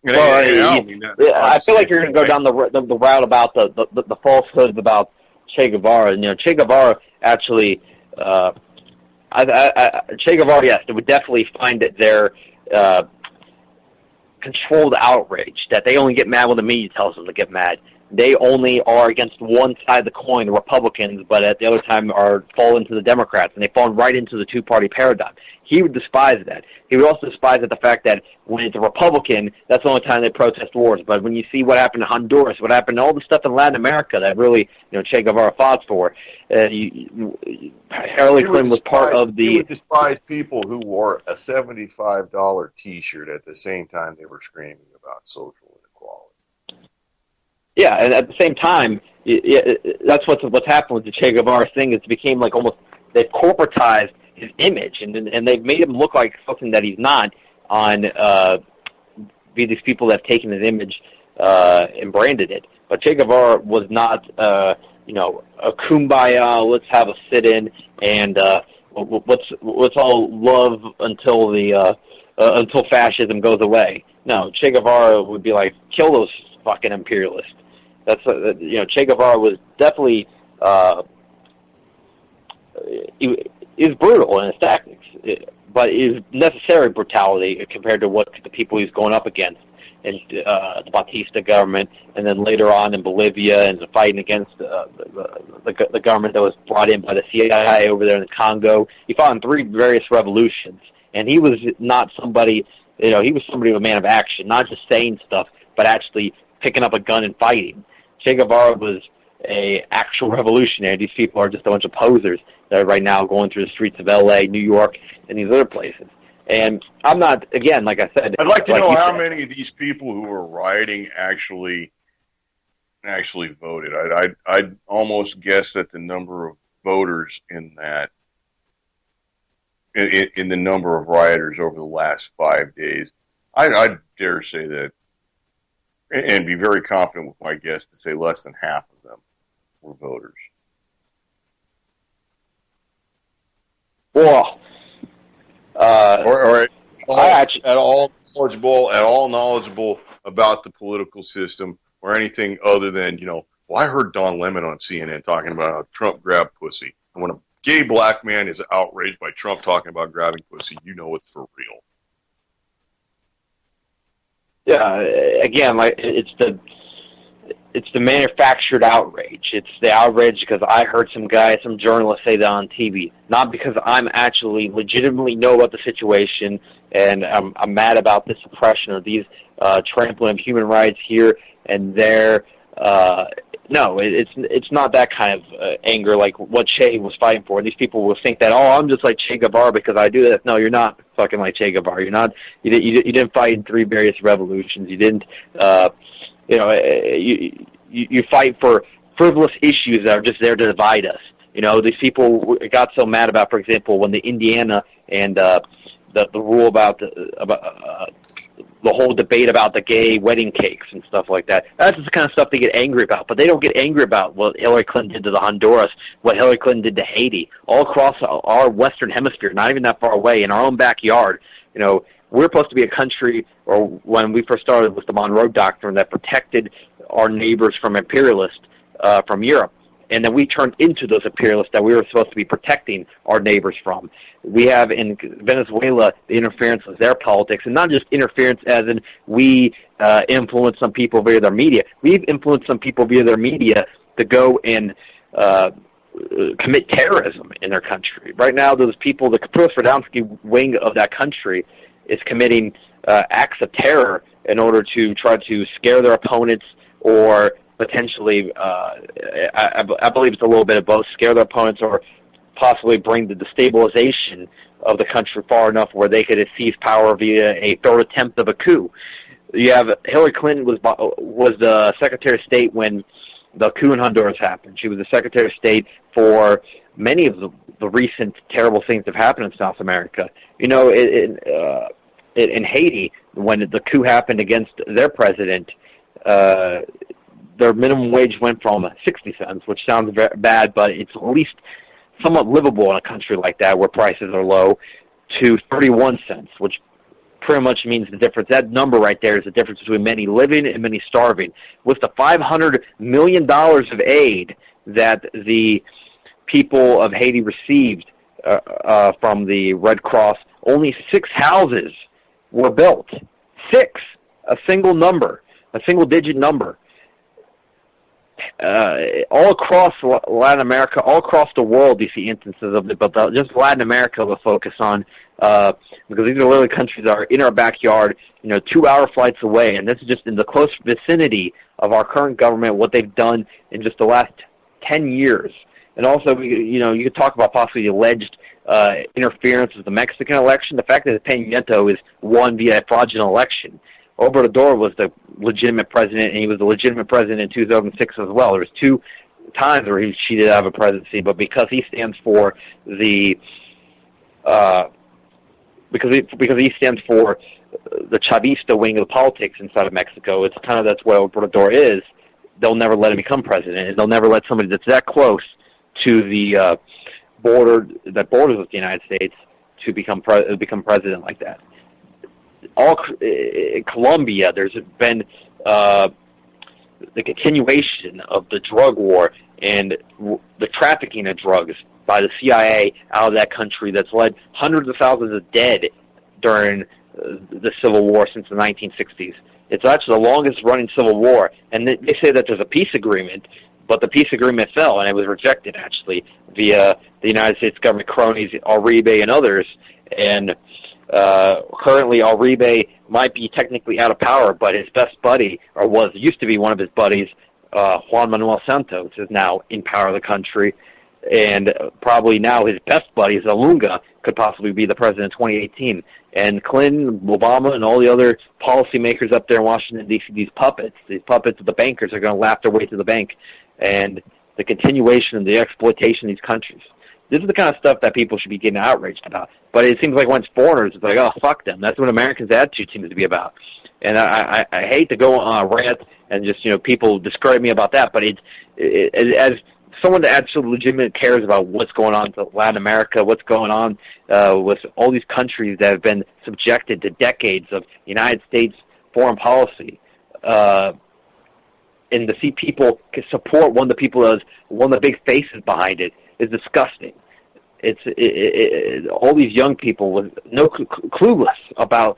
I feel like you're going to go down the route about the falsehoods about Che Guevara. Che Guevara actually, Che Guevara, yes, they would definitely find it their controlled outrage, that they only get mad when the media tells them to get mad. They only are against one side of the coin, the Republicans, but at the other time fall into the Democrats, and they fall right into the two-party paradigm. He would despise that. He would also despise the fact that when it's a Republican, that's the only time they protest wars. But when you see what happened to Honduras, what happened to all the stuff in Latin America that really, Che Guevara fought for, Hillary Clinton was part of the... He would despise people who wore a $75 T-shirt at the same time they were screaming about social inequality. Yeah, and at the same time, that's what's happened with the Che Guevara thing. It became like almost they've corporatized his image, and they've made him look like something that he's not on these people that have taken his image and branded it. But Che Guevara was not, a kumbaya, let's have a sit-in, and let's all love until fascism goes away. No, Che Guevara would be like, kill those fucking imperialists. That's Che Guevara was definitely he was brutal in his tactics, but it was necessary brutality compared to what the people he was going up against in the Batista government, and then later on in Bolivia and the fighting against the government that was brought in by the CIA over there in the Congo. He fought in 3 various revolutions, and he was not somebody, he was somebody, a man of action, not just saying stuff, but actually picking up a gun and fighting. Che Guevara was a actual revolutionary. These people are just a bunch of posers that are right now going through the streets of L.A., New York, and these other places. And I'm not, again, like I said... I'd like to know how many of these people who were rioting actually voted. I'd almost guess that the number of voters in the number of rioters over the last 5 days, I'd dare say that, and be very confident with my guess to say less than half of them were voters. Well, or at all knowledgeable about the political system or anything other than, I heard Don Lemon on CNN talking about how Trump grabbed pussy. And when a gay black man is outraged by Trump talking about grabbing pussy, it's for real. Yeah, again, it's the manufactured outrage. It's the outrage because I heard some journalists say that on TV, not because I'm actually legitimately know about the situation and I'm mad about this oppression or these trampling of human rights here and there. No, it's not that kind of anger like what Che was fighting for. These people will think that, I'm just like Che Guevara because I do this. No, you're not fucking like Che Guevara. You're not. You didn't fight in 3 various revolutions. You didn't. You fight for frivolous issues that are just there to divide us. These people got so mad about, for example, when the Indiana and the rule about the whole debate about the gay wedding cakes and stuff like that. That's the kind of stuff they get angry about, but they don't get angry about what Hillary Clinton did to the Honduras, what Hillary Clinton did to Haiti, all across our Western Hemisphere, not even that far away, in our own backyard. We're supposed to be a country, or when we first started with the Monroe Doctrine, that protected our neighbors from imperialists from Europe. And then we turned into those imperialists that we were supposed to be protecting our neighbors from. We have in Venezuela the interference with their politics, and not just interference as in we influence some people via their media. We've influenced some people via their media to go and commit terrorism in their country. Right now, those people, the Kapros-Radomski wing of that country, is committing acts of terror in order to try to scare their opponents or potentially, I believe it's a little bit of both, scare their opponents or possibly bring the destabilization of the country far enough where they could seize power via a third attempt of a coup. You have Hillary Clinton was the Secretary of State when the coup in Honduras happened. She was the Secretary of State for many of the recent terrible things that have happened in South America. In Haiti, when the coup happened against their president, their minimum wage went from 60 cents, which sounds bad, but it's at least somewhat livable in a country like that where prices are low, to 31 cents, which pretty much means the difference. That number right there is the difference between many living and many starving. With the $500 million of aid that the people of Haiti received from the Red Cross, only 6 houses were built. 6. A single number. A single-digit number. All across Latin America, all across the world, you see instances of it, but just Latin America we'll focus on, because these are literally countries that are in our backyard, 2-hour flights away, and this is just in the close vicinity of our current government, what they've done in just the last 10 years. And also, you could talk about possibly alleged interference with the Mexican election. The fact that Peña Nieto is won via a fraudulent election. Obrador was the legitimate president, and he was the legitimate president in 2006 as well. There was 2 times where he cheated out of a presidency, but because he stands for the because he stands for the Chavista wing of the politics inside of Mexico, it's kind of that's what Obrador is. They'll never let him become president, and they'll never let somebody that's that close to the border that borders with the United States to become president like that. In Colombia, there's been the continuation of the drug war and the trafficking of drugs by the CIA out of that country that's led hundreds of thousands of dead during the Civil War since the 1960s. It's actually the longest-running civil war, and they say that there's a peace agreement, but the peace agreement fell, and it was rejected, actually, via the United States government cronies, Uribe and others, and currently Uribe might be technically out of power, but his best buddy, or used to be one of his buddies, Juan Manuel Santos, is now in power of the country, and probably now his best buddy, Zalunga, could possibly be the president in 2018. And Clinton, Obama, and all the other policymakers up there in Washington, D.C., these puppets of the bankers are going to laugh their way to the bank. And the continuation of the exploitation of these countries. This is the kind of stuff that people should be getting outraged about. But it seems like when it's foreigners, it's like, oh, fuck them. That's what Americans' attitude seems to be about. And I hate to go on a rant and just, people discredit me about that, but as someone that actually legitimately cares about what's going on to Latin America, what's going on with all these countries that have been subjected to decades of United States foreign policy, and to see people support one of the big faces behind it is disgusting. It's all these young people with clueless about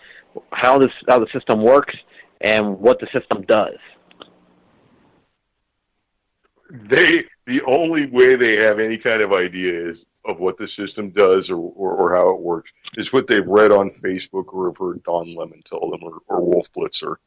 how the system works and what the system does. The only way they have any kind of idea of what the system does or how it works is what they've read on Facebook or have heard Don Lemon tell them or Wolf Blitzer.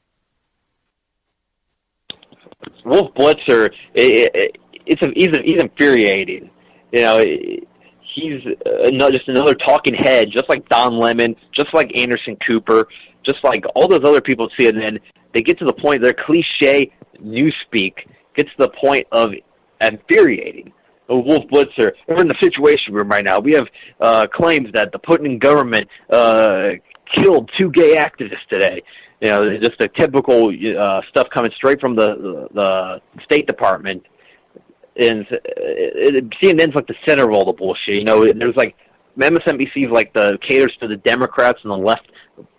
Wolf Blitzer, he's infuriating. He's just another talking head, just like Don Lemon, just like Anderson Cooper, just like all those other people at CNN. They get to the point, their cliche newspeak gets to the point of infuriating. Wolf Blitzer, we're in the Situation Room right now. We have claims that the Putin government killed 2 gay activists today. Just the typical stuff coming straight from the State Department. And CNN's like the center of all the bullshit. There's like MSNBC's like the caters to the Democrats and the left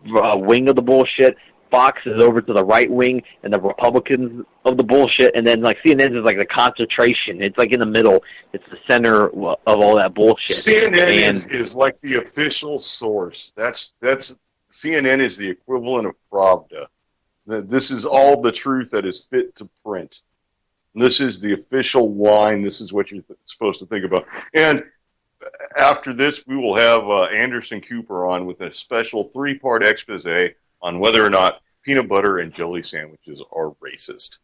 wing of the bullshit. Fox is over to the right wing and the Republicans of the bullshit, and then like CNN's is like the concentration. It's like in the middle. It's the center of all that bullshit. CNN is like the official source. That's CNN is the equivalent of Pravda. This is all the truth that is fit to print. This is the official line. This is what you're supposed to think about. And after this, we will have Anderson Cooper on with a special 3-part expose on whether or not peanut butter and jelly sandwiches are racist.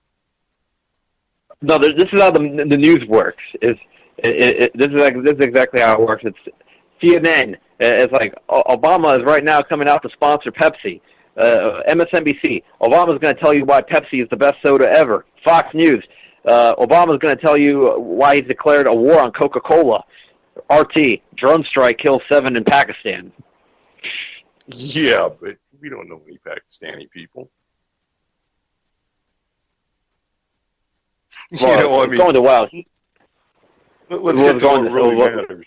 No, this is how the news works. This is exactly how it works. It's CNN. It's like Obama is right now coming out to sponsor Pepsi. MSNBC. Obama's going to tell you why Pepsi is the best soda ever. Fox News. Obama's going to tell you why he's declared a war on Coca-Cola. RT. Drone strike kills 7 in Pakistan. Yeah, but we don't know any Pakistani people. Well, going to wild. Let's get to what really matters.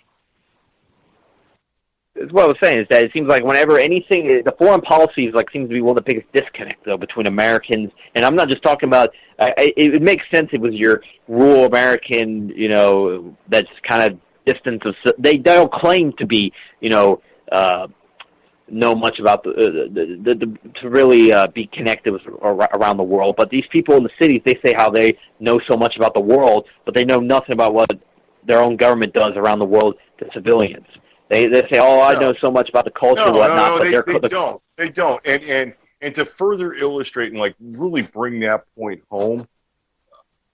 What I was saying is that it seems like whenever anything, the foreign policies seems to be one of the biggest disconnects though between Americans, and I'm not just talking about. It makes sense. It was your rural American, that's kind of distance of. They don't claim to be, know much about to really be connected with around the world. But these people in the cities, they say how they know so much about the world, but they know nothing about what their own government does around the world to civilians. They say, I know so much about the culture and whatnot, but they don't. And to further illustrate and really bring that point home,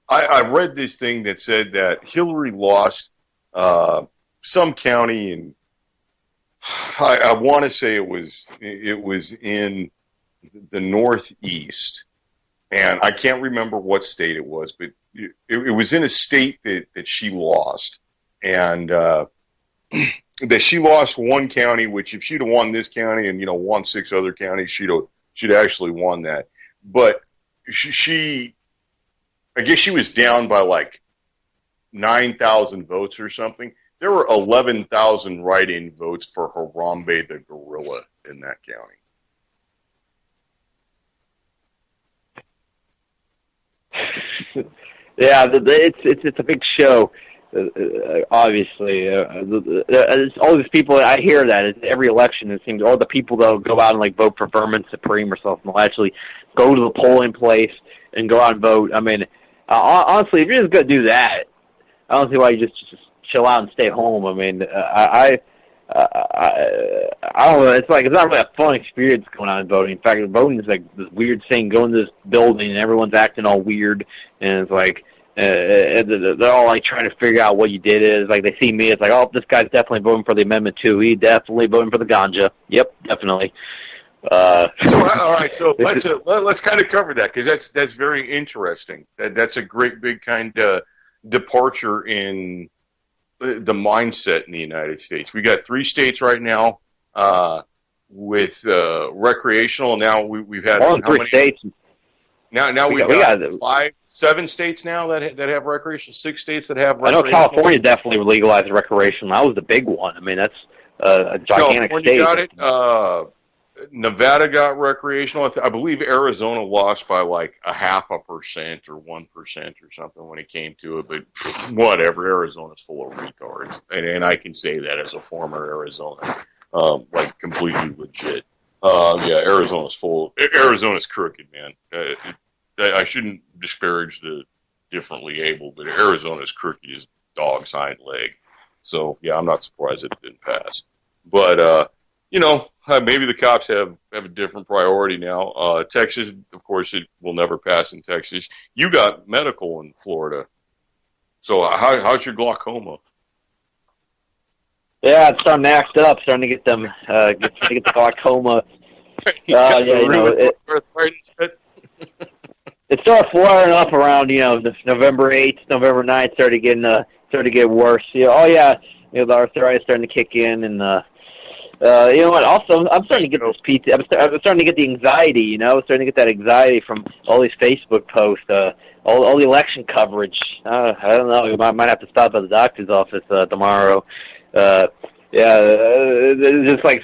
I read this thing that said that Hillary lost some county, and I want to say it was in the Northeast, and I can't remember what state it was, but it was in a state that she lost, and that she lost one county, which if she'd have won this county and won 6 other counties, she'd actually won that. But she I guess she was down by like 9,000 votes or something. There were 11,000 write-in votes for Harambe the gorilla in that county. Yeah, it's a big show. Obviously, all these people. I hear that at every election. It seems all the people that'll go out and like vote for Vermin Supreme or something will actually go to the polling place and go out and vote. I mean, honestly, if you're just gonna do that, I don't see why you just chill out and stay home. I mean, I don't know. It's not really a fun experience going out and voting. In fact, voting is like this weird thing. Going to this building and everyone's acting all weird, and it's like they're all like trying to figure out what you did. Is like they see me, it's like, oh, this guy's definitely voting for the amendment too. He definitely voting for the ganja. Yep, definitely. So all right, so let's kind of cover that because that's very interesting. That's a great big kind of departure in the mindset in the United States. We got 3 states right now with recreational. Now we've had how many states? Now we got 7 states now that have recreational. 6 states that have recreational. I know California definitely legalized recreational. That was the big one. I mean, that's a gigantic California state. Got it. Nevada got recreational. I believe Arizona lost by like 0.5% or 1% or something when it came to it. But whatever, Arizona's full of retards, and I can say that as a former Arizona, like completely legit. Yeah, Arizona's crooked, man. I shouldn't disparage the differently able, but Arizona's crooked as dog's hind leg. So yeah, I'm not surprised it didn't pass. But maybe the cops have a different priority now. Texas, of course, it will never pass in Texas. You got medical in Florida. So how's your glaucoma? Yeah, it's starting to act up. Starting to get them, get the glaucoma. It started flaring up around November 8th, November 9th. Started to get worse. The arthritis starting to kick in, and you know what? Also, I'm starting to get this PT. I'm starting to get the anxiety. Starting to get that anxiety from all these Facebook posts, all the election coverage. I don't know. I might have to stop at the doctor's office tomorrow. Just like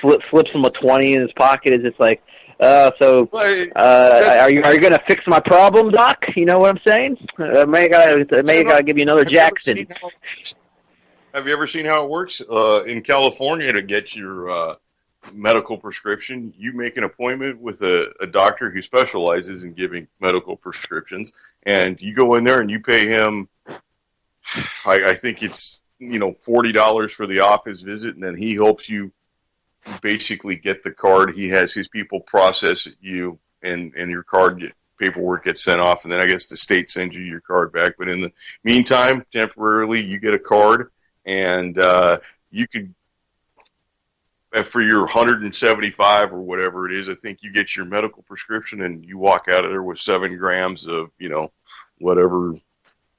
slips him a 20 in his pocket. Is just like, are you going to fix my problem, Doc? You know what I'm saying? May gotta give you another Jackson. Have you ever seen how it works in California to get your medical prescription? You make an appointment with a doctor who specializes in giving medical prescriptions, and you go in there and you pay him. I think it's $40 for the office visit, and then he helps you basically get the card. He has his people process you, and your card paperwork gets sent off, and then I guess the state sends you your card back. But in the meantime, temporarily, you get a card. And you could, for your $175 or whatever it is, I think you get your medical prescription, and you walk out of there with 7 grams of whatever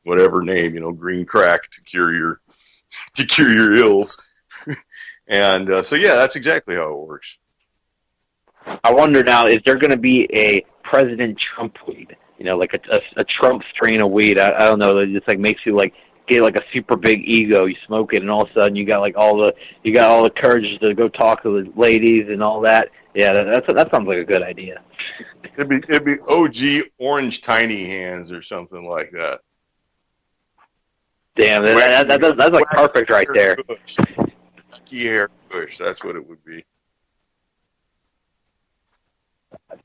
name, green crack to cure your ills. And so yeah, that's exactly how it works. I wonder now, is there going to be a President Trump weed? Like a Trump strain of weed? I don't know. It just like makes you like get like a super big ego. You smoke it, and all of a sudden you got all the courage to go talk to the ladies and all that. Yeah, that sounds like a good idea. It'd be OG Orange Tiny Hands or something like that. Damn, that's like perfect right there. Wacky hair push. That's what it would be.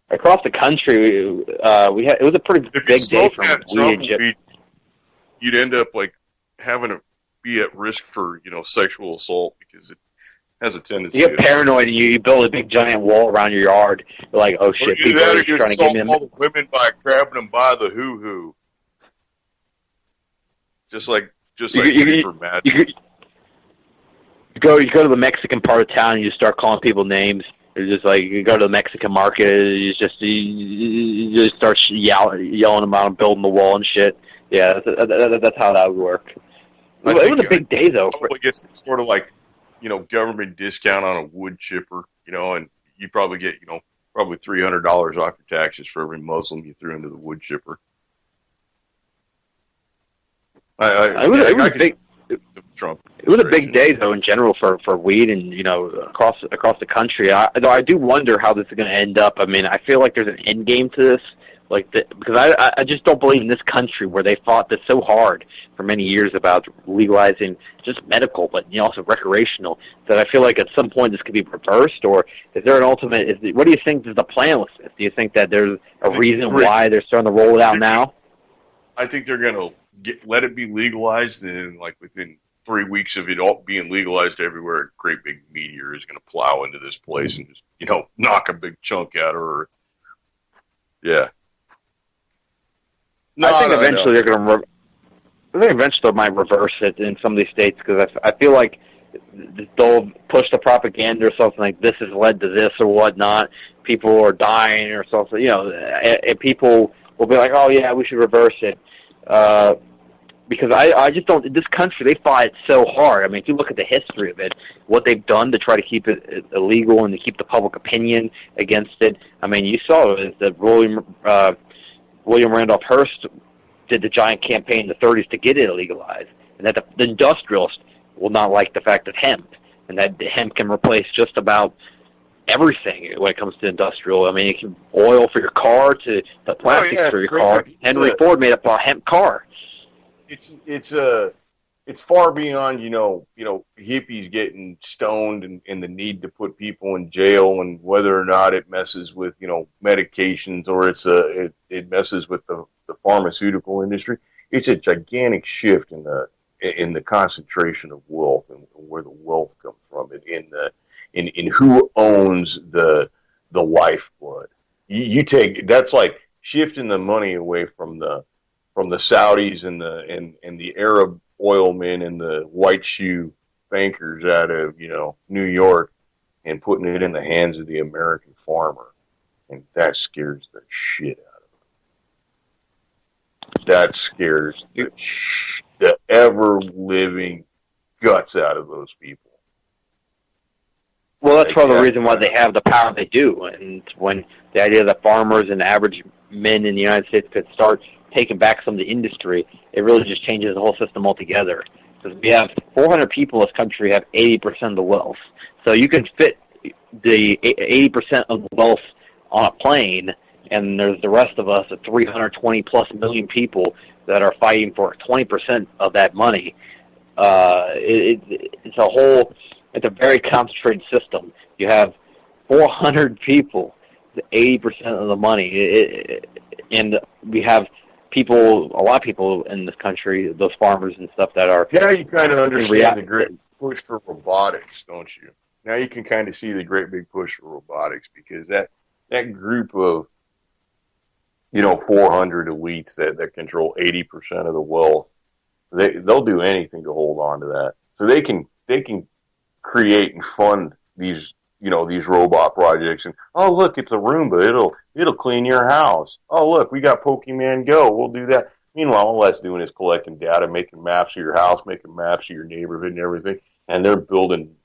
Across the country, it was a pretty big day for weed. You'd end up like having to be at risk for sexual assault because it has a tendency. You get paranoid and you build a big giant wall around your yard. You're like, oh shit, people are trying to get me. All the women by grabbing them by the hoo-hoo. Just like for mad. You go to the Mexican part of town and you start calling people names. It's just like you go to the Mexican market, you just start yelling about building the wall and shit. Yeah, that's how that would work. It was a big day though. Probably gets sort of like, government discount on a wood chipper, and you probably get, probably $300 off your taxes for every Muslim you threw into the wood chipper. It was a big. Trump. It was a big day, though, in general for weed, and across the country. Though I do wonder how this is going to end up. I mean, I feel like there's an end game to this, because I just don't believe in this country where they fought this so hard for many years about legalizing just medical, but also recreational. That I feel like at some point this could be reversed, or is there an ultimate? What do you think is the plan with this? Do you think that there's a reason why they're starting to roll it out now? I think they're going to let it be legalized, and within 3 weeks of it all being legalized everywhere, a great big meteor is going to plow into this place and just knock a big chunk out of Earth. Yeah. I think eventually they're going to. I think eventually they might reverse it in some of these states, because I feel like they'll push the propaganda or something like this has led to this or whatnot. People are dying or something, and people will be like, "Oh yeah, we should reverse it." Because I just don't. This country, they fought it so hard. I mean, if you look at the history of it, what they've done to try to keep it illegal and to keep the public opinion against it. I mean, you saw it, that William Randolph Hearst did the giant campaign in the 30s to get it legalized, and that the industrialists will not like the fact of hemp, and that hemp can replace just about everything when it comes to industrial. I mean, it can oil for your car to the plastics for your car. Henry Ford made up a hemp car. It's far beyond hippies getting stoned and the need to put people in jail, and whether or not it messes with medications, or it messes with the pharmaceutical industry. It's a gigantic shift in the concentration of wealth and where the wealth comes from, in who owns the lifeblood. You take that's like shifting the money away from the Saudis and the Arab oil men and the white shoe bankers out of New York, and putting it in the hands of the American farmer, and that scares the shit out of them. That scares the ever living guts out of those people. Well, that's part of the reason why they have the power they do, and when the idea that farmers and average men in the United States could start taking back some of the industry, it really just changes the whole system altogether. Because we have 400 people in this country have 80% of the wealth. So you can fit the 80% of the wealth on a plane, and there's the rest of us, the 320-plus million people that are fighting for 20% of that money. It's a very concentrated system. You have 400 people, 80% of the money, and we have a lot of people in this country, those farmers and stuff that are... Now you kind of understand the great push for robotics, don't you? Now you can kind of see the great big push for robotics, because that group of 400 elites that control 80% of the wealth, they'll do anything to hold on to that. So they can create and fund these robot projects, and look, it's a Roomba, it'll clean your house. Look, we got Pokemon Go, we'll do that. Meanwhile, all that's doing is collecting data, making maps of your house, making maps of your neighborhood and everything, and they're building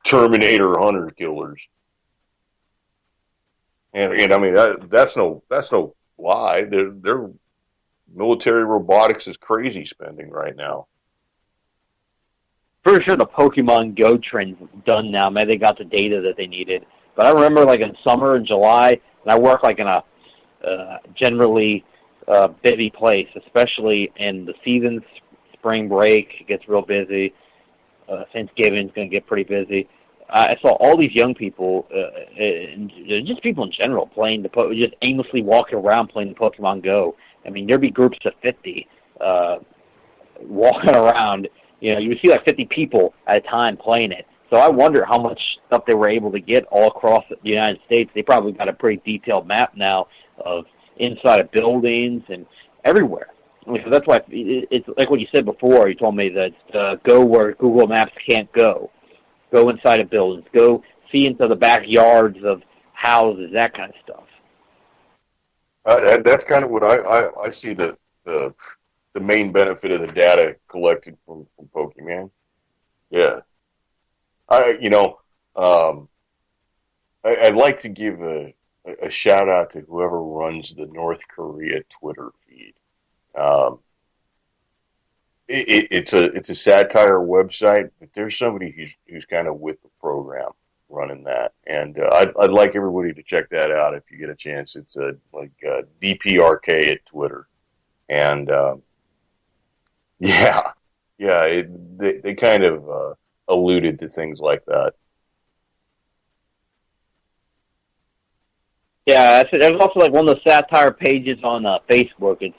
Terminator hunter killers. And I mean that's no lie. Their military robotics is crazy spending right now. Pretty sure the Pokemon Go trend's done now. Maybe they got the data that they needed. But I remember, in summer, in July, and I work, in a generally busy place, especially in the seasons. Spring break, it gets real busy. Thanksgiving's going to get pretty busy. I saw all these young people, and just people in general, playing just aimlessly walking around playing the Pokemon Go. I mean, there'd be groups of 50 walking around. You would see 50 people at a time playing it. So I wonder how much stuff they were able to get all across the United States. They probably got a pretty detailed map now of inside of buildings and everywhere. So that's why it's like what you said before. You told me that go where Google Maps can't go. Go inside of buildings. Go see into the backyards of houses, that kind of stuff. That's kind of what I see the main benefit of the data collected from Pokemon. Yeah, I'd like to give a shout out to whoever runs the North Korea Twitter feed. It's a satire website, but there's somebody who's kind of with the program running that, and I'd like everybody to check that out if you get a chance. It's DPRK at Twitter, and they kind of alluded to things like that. Yeah, there's also like one of those satire pages on Facebook. It's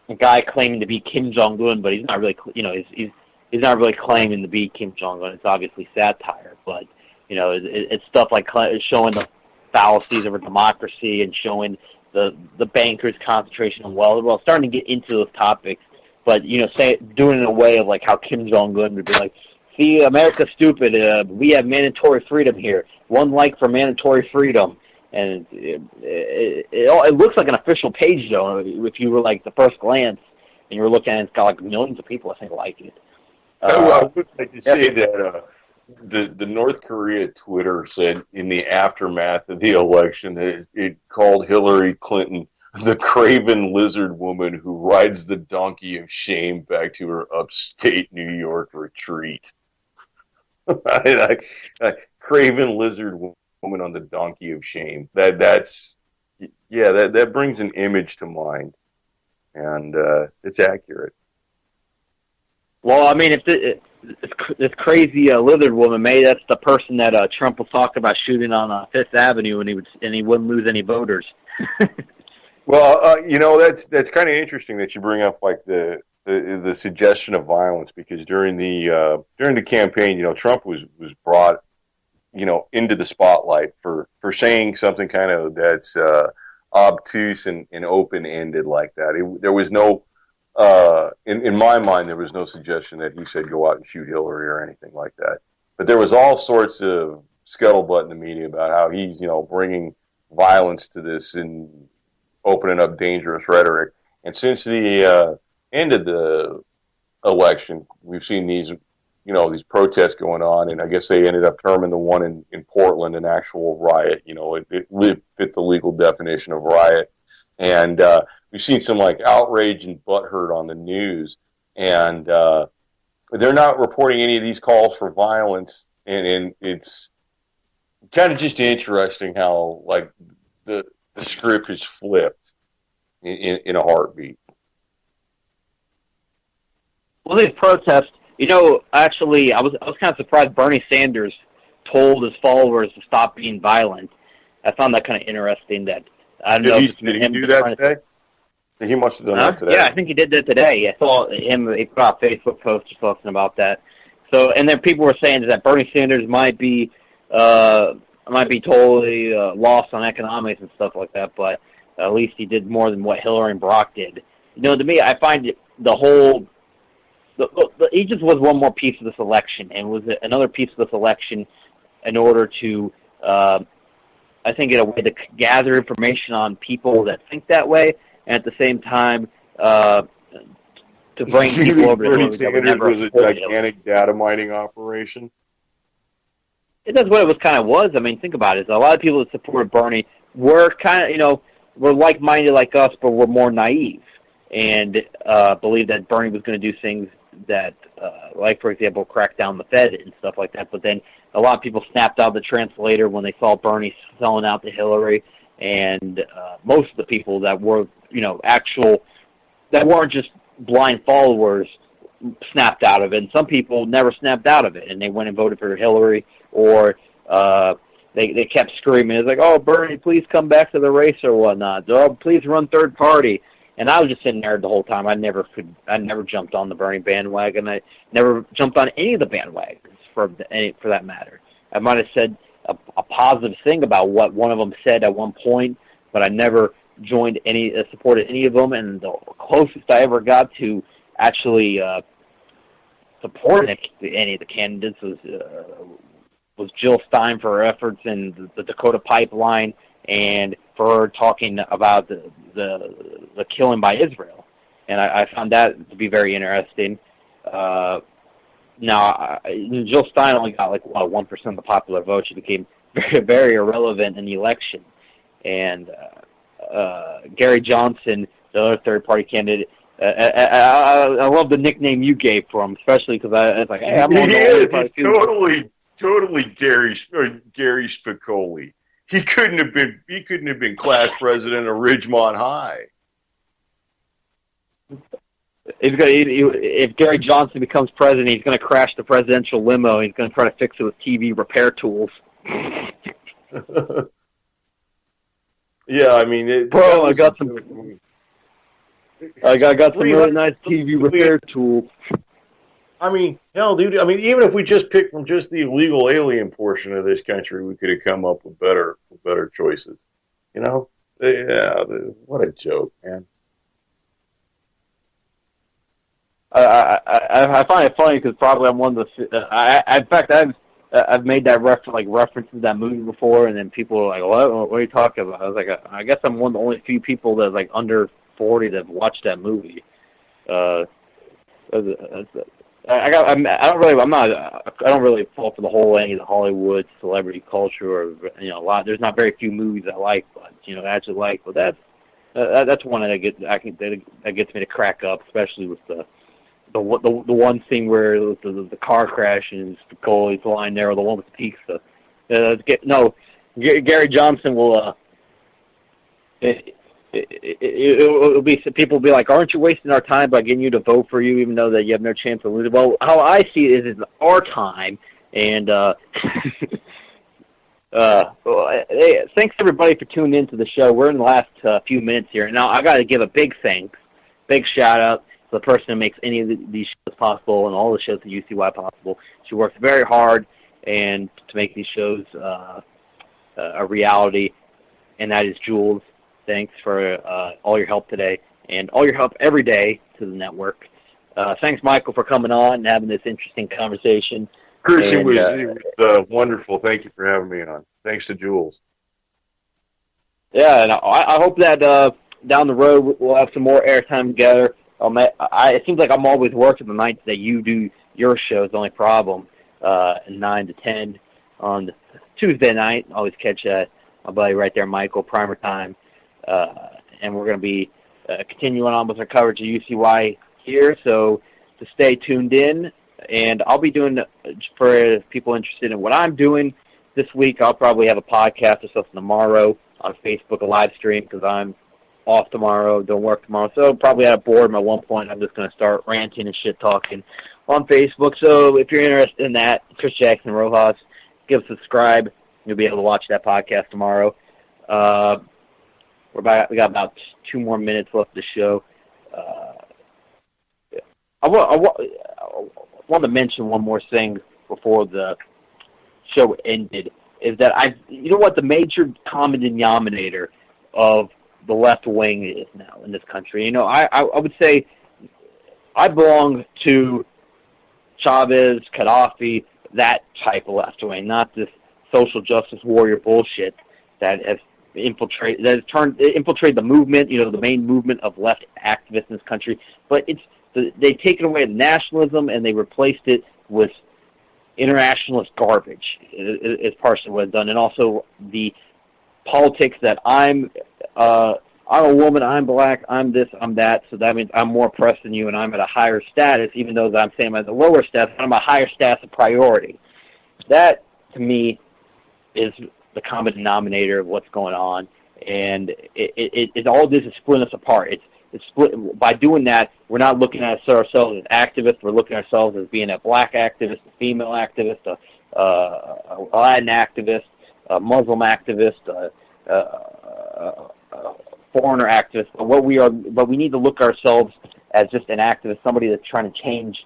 a guy claiming to be Kim Jong-un, but he's not really, he's not really claiming to be Kim Jong-un. It's obviously satire, but it's stuff like showing the fallacies of our democracy and showing the bankers' concentration on wealth. Well, starting to get into those topics, but doing it in a way of like how Kim Jong-un would be like, "See, America's stupid. We have mandatory freedom here. One like for mandatory freedom." And it looks like an official page, though, if you were like the first glance and you were looking at it, it's got like millions of people, I think, like it. I would like to say that the North Korea Twitter said in the aftermath of the election that it called Hillary Clinton the craven lizard woman who rides the donkey of shame back to her upstate New York retreat. Craven lizard woman on the donkey of shame. That brings an image to mind, and it's accurate. Well, I mean, if this crazy lizard woman, maybe that's the person that Trump was talking about shooting on Fifth Avenue, and he wouldn't lose any voters. Well, that's kind of interesting that you bring up like the suggestion of violence, because during the campaign, Trump was brought into the spotlight for saying something kind of that's obtuse and open-ended like that. There was no, in my mind, there was no suggestion that he said go out and shoot Hillary or anything like that. But there was all sorts of scuttlebutt in the media about how he's, bringing violence to this and opening up dangerous rhetoric. And since the end of the election, we've seen these protests going on, and I guess they ended up terming the one in Portland an actual riot. It fit the legal definition of riot. And we've seen some like outrage and butthurt on the news, and they're not reporting any of these calls for violence. And it's kind of just interesting how like the script is flipped in a heartbeat. Well, these protests, actually, I was kind of surprised Bernie Sanders told his followers to stop being violent. I found that kind of interesting. That I don't know. Did he do that today? He must have done that today. Yeah, I think he did that today. I saw him. He put out a Facebook post talking about that. So, and then people were saying that Bernie Sanders might be totally lost on economics and stuff like that, but at least he did more than what Hillary and Brock did. To me, I find the whole. He just was one more piece of this election, and was another piece of this election in order to, I think, in a way to gather information on people that think that way, and at the same time, to bring people over to Bernie Sanders was a gigantic data mining operation. That's what it was. I mean, think about it. A lot of people that supported Bernie were kind of, were like-minded like us, but were more naive and believed that Bernie was going to do things that, like, for example, crack down the Fed and stuff like that. But then a lot of people snapped out of the translator when they saw Bernie selling out to Hillary, and most of the people that were, that weren't just blind followers snapped out of it. And some people never snapped out of it, and they went and voted for Hillary, or they kept screaming. It's like, oh, Bernie, please come back to the race or whatnot. Oh, please run third party. And I was just sitting there the whole time. I never jumped on the Bernie bandwagon. I never jumped on any of the bandwagons for that matter. I might have said a positive thing about what one of them said at one point, but I never supported any of them. And the closest I ever got to actually supporting any of the candidates was was Jill Stein for her efforts in the Dakota Pipeline and for her talking about the killing by Israel. And I found that to be very interesting. Now, Jill Stein only got 1% of the popular vote. She became very, very irrelevant in the election. And Gary Johnson, the other third-party candidate, I love the nickname you gave for him, especially because I was like, hey, I'm on the totally Gary Spicoli. He couldn't have been class president of Ridgemont High. If Gary Johnson becomes president, he's going to crash the presidential limo. He's going to try to fix it with TV repair tools. Yeah, I mean, I got some really nice TV repair tools. I mean, hell, dude. I mean, even if we just picked from just the illegal alien portion of this country, we could have come up with better choices. You know? Yeah. What a joke, man. I find it funny because probably I'm one of the. In fact, I've made that reference to that movie before, and then people are like, "What are you talking about?" I was like, "I guess I'm one of the only few people that's under 40 that have watched that movie." I don't really fall for the whole any of the Hollywood celebrity culture or a lot. There's not very few movies I like, but I actually like. But that's one that gets me to crack up, especially with the one scene where the car crash and Spicoli's lying there, or the one with the pizza. Gary Johnson will. It'll be people will be like, "Aren't you wasting our time by getting you to vote for you, even though that you have no chance of losing?" Well, how I see it is it's our time, and thanks everybody for tuning into the show. We're in the last few minutes here, and now I got to give a big shout out to the person who makes any of these shows possible and all the shows at UCY possible. She works very hard and to make these shows a reality, and that is Jules. Thanks for all your help today and all your help every day to the network. Thanks, Michael, for coming on and having this interesting conversation. Chris, it was wonderful. Thank you for having me on. Thanks to Jules. Yeah, and I hope that down the road we'll have some more airtime together. It seems like I'm always working the nights that you do your shows. The only problem, 9 to 10 on Tuesday night. Always catch my buddy right there, Michael, Primer Time. And we're going to be continuing on with our coverage of UCY here, so to stay tuned in. And I'll be doing, for people interested in what I'm doing this week, I'll probably have a podcast or something tomorrow on Facebook, a live stream, because I'm off tomorrow, don't work tomorrow. So probably out of boredom at one point, I'm just going to start ranting and shit-talking on Facebook. So if you're interested in that, Chris Jackson Rojas, give a subscribe. You'll be able to watch that podcast tomorrow. We got about 2 more minutes left of the show. I want to mention one more thing before the show ended, is that the major common denominator of the left wing is now in this country. I would say I belong to Chavez, Gaddafi, that type of left wing, not this social justice warrior bullshit that has infiltrated the movement, the main movement of left activists in this country. But they've taken away the nationalism and they replaced it with internationalist garbage, is partially what it's done. And also the politics that I'm a woman, I'm black, I'm this, I'm that, so that means I'm more oppressed than you and I'm at a higher status, even though I'm saying I'm at a lower status, I'm a higher status of priority. That, to me, is the common denominator of what's going on, and it all this is splitting us apart. It's split. By doing that, we're not looking at ourselves as activists. We're looking at ourselves as being a black activist, a female activist, a Latin activist, a Muslim activist, a foreigner activist. But we need to look at ourselves as just an activist, somebody that's trying to change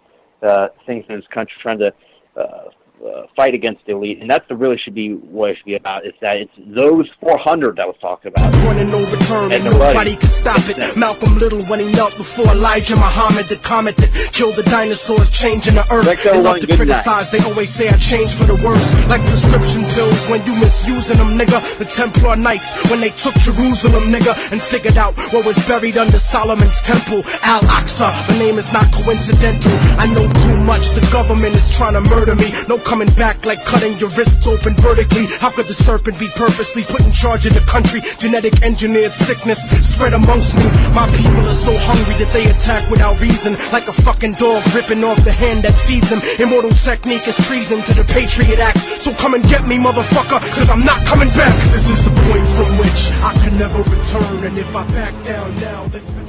things in this country, trying to fight against the elite, and that's really should be what it should be about. Is that it's those 400 that was talked about. Running no return, And and nobody can stop it. Malcolm Little when he knelt before Elijah Muhammad, the comet that killed the dinosaurs, changing the earth. Rico, They love to good criticize, they always say I changed for the worse. Like prescription pills when you misusing them, nigga. The Templar Knights when they took Jerusalem, nigga, and figured out what was buried under Solomon's temple. Al-Aqsa, the name is not coincidental. I know too much, the government is trying to murder me. No coming back like cutting your wrists open vertically. How could the serpent be purposely put in charge of the country? Genetic engineered sickness spread amongst me. My people are so hungry that they attack without reason, like a fucking dog ripping off the hand that feeds him. Immortal technique is treason to the Patriot Act. So come and get me, motherfucker, cause I'm not coming back. This is the point from which I can never return, and if I back down now, then